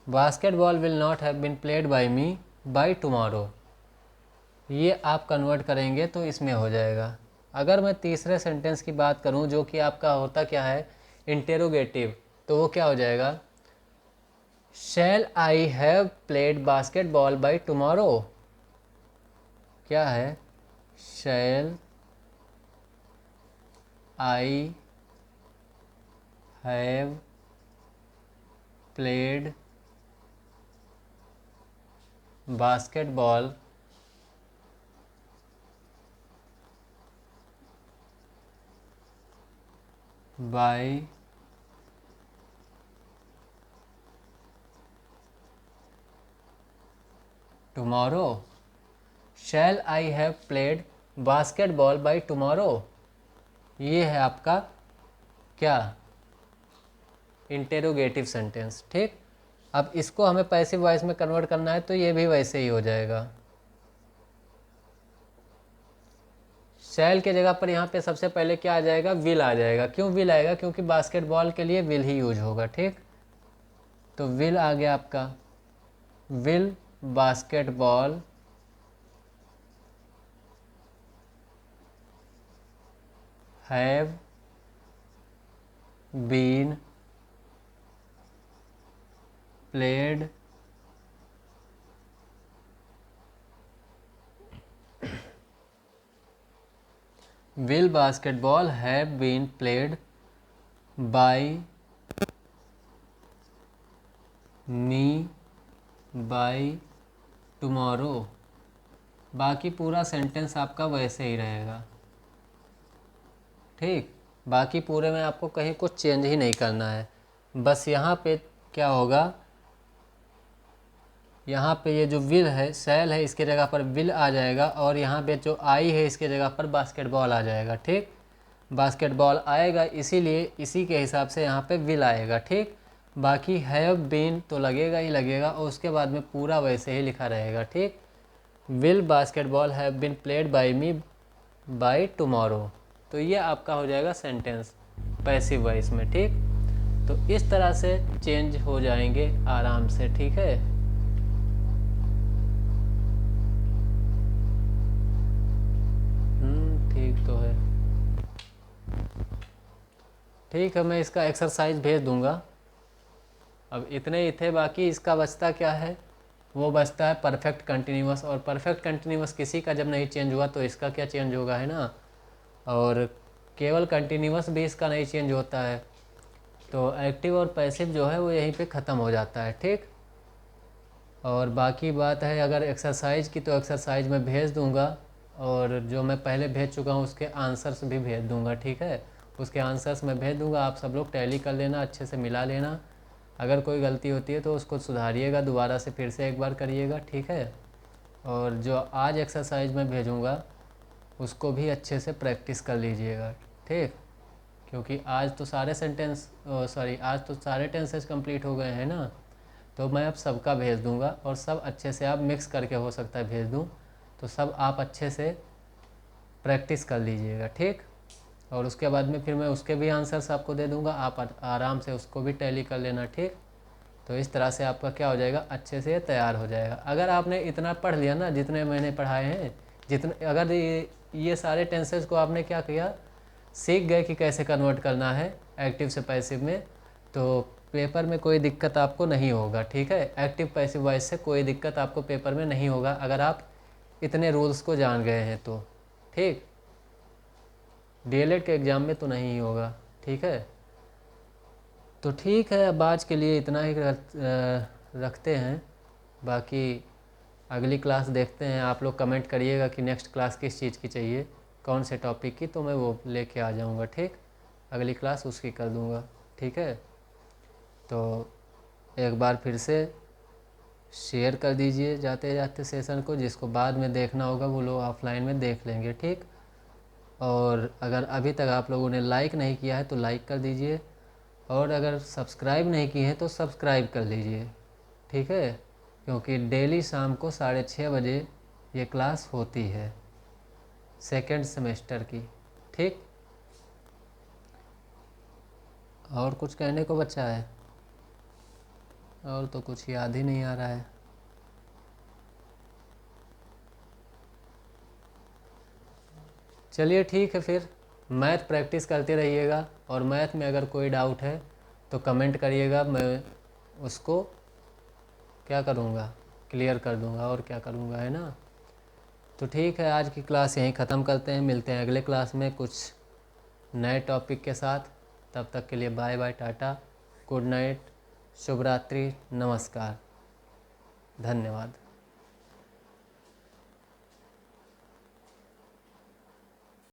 basketball will not have been played by me by tomorrow, ये आप कन्वर्ट करेंगे तो इसमें हो जाएगा। अगर मैं तीसरे सेंटेंस की बात करूं जो कि आपका होता क्या है, इंटेरोगेटिव, तो वो क्या हो जाएगा, shall I have played basketball by tomorrow, क्या है, shall I have played basketball by tomorrow, shall I have played basketball by tomorrow, ये है आपका क्या, इंटेरोगेटिव सेंटेंस। ठीक, अब इसको हमें पैसिव वॉइस में कन्वर्ट करना है तो ये भी वैसे ही हो जाएगा। शैल के जगह पर यहाँ पे सबसे पहले क्या आ जाएगा, विल आ जाएगा। क्यों विल आएगा, क्योंकि बास्केटबॉल के लिए विल ही यूज होगा। ठीक, तो विल आ गया आपका, will basketball have been played will basketball have been played by me by tomorrow। बाकी पूरा सेंटेंस आपका वैसे ही रहेगा। ठीक, बाकी पूरे में आपको कहीं कुछ चेंज ही नहीं करना है। बस यहाँ पे क्या होगा, यहाँ पे ये जो विल है, शैल है, इसके जगह पर विल आ जाएगा और यहाँ पे जो आई है इसके जगह पर बास्केटबॉल आ जाएगा। ठीक, बास्केटबॉल आएगा इसीलिए इसी के हिसाब से यहाँ पे विल आएगा। ठीक, बाकी हैव बीन तो लगेगा ही लगेगा और उसके बाद में पूरा वैसे ही लिखा रहेगा। ठीक, will basketball have been played by me by tomorrow, तो ये आपका हो जाएगा सेंटेंस पैसिव वॉइस में। ठीक, तो इस तरह से चेंज हो जाएंगे आराम से। ठीक है, ठीक तो है। ठीक है, मैं इसका एक्सरसाइज भेज दूंगा। अब इतने ही थे, बाकी इसका बचता क्या है, वो बचता है परफेक्ट कंटिन्यूअस। और परफेक्ट कंटिन्यूअस किसी का जब नहीं चेंज हुआ तो इसका क्या चेंज होगा, है ना। और केवल कंटिन्यूअस भी इसका नहीं चेंज होता है, तो एक्टिव और पैसिव जो है वो यहीं पे ख़त्म हो जाता है। ठीक, और बाकी बात है अगर एक्सरसाइज की, तो एक्सरसाइज मैं भेज दूंगा और जो मैं पहले भेज चुका हूँ उसके आंसर्स भी भेज दूंगा। ठीक है, उसके आंसर्स मैं भेज दूंगा, आप सब लोग टैली कर लेना, अच्छे से मिला लेना। अगर कोई गलती होती है तो उसको सुधारिएगा, दोबारा से फिर से एक बार करिएगा। ठीक है, और जो आज एक्सरसाइज मैं भेजूँगा उसको भी अच्छे से प्रैक्टिस कर लीजिएगा। ठीक, क्योंकि आज तो सारे आज तो सारे टेंसेस कंप्लीट हो गए हैं ना, तो मैं अब सबका भेज दूंगा और सब अच्छे से आप मिक्स करके हो सकता है भेज दूं, तो सब आप अच्छे से प्रैक्टिस कर लीजिएगा। ठीक, और उसके बाद में फिर मैं उसके भी आंसर्स आपको दे दूंगा, आप आराम से उसको भी टैली कर लेना। ठीक, तो इस तरह से आपका क्या हो जाएगा, अच्छे से तैयार हो जाएगा। अगर आपने इतना पढ़ लिया ना, जितने मैंने पढ़ाए हैं, जितने अगर ये सारे टेंसेस को आपने क्या किया, सीख गए कि कैसे कन्वर्ट करना है एक्टिव से पैसिव में, तो पेपर में कोई दिक्कत आपको नहीं होगा। ठीक है, एक्टिव पैसिव वॉइस से कोई दिक्कत आपको पेपर में नहीं होगा अगर आप इतने रूल्स को जान गए हैं तो। ठीक, डीएलएड के एग्ज़ाम में तो नहीं होगा। ठीक है, तो ठीक है, अब आज के लिए इतना ही रखते हैं। बाकी अगली क्लास देखते हैं, आप लोग कमेंट करिएगा कि नेक्स्ट क्लास किस चीज़ की चाहिए, कौन से टॉपिक की, तो मैं वो लेके आ जाऊंगा। ठीक, अगली क्लास उसकी कर दूंगा। ठीक है, तो एक बार फिर से शेयर कर दीजिए जाते जाते सेशन को, जिसको बाद में देखना होगा वो लोग ऑफलाइन में देख लेंगे। ठीक, और अगर अभी तक आप लोगों ने लाइक नहीं किया है तो लाइक कर दीजिए, और अगर सब्सक्राइब नहीं किए हैं तो सब्सक्राइब कर लीजिए। ठीक है, क्योंकि डेली शाम को 6:30 बजे ये क्लास होती है सेकेंड सेमेस्टर की। ठीक, और कुछ कहने को बचा है, और तो कुछ याद ही नहीं आ रहा है। चलिए ठीक है, फिर मैथ प्रैक्टिस करते रहिएगा, और मैथ में अगर कोई डाउट है तो कमेंट करिएगा, मैं उसको क्या करूँगा, क्लियर कर दूँगा, और क्या करूँगा, है ना। तो ठीक है, आज की क्लास यहीं ख़त्म करते हैं, मिलते हैं अगले क्लास में कुछ नए टॉपिक के साथ। तब तक के लिए bye bye, tata, good night, शुभ रात्रि, नमस्कार, धन्यवाद।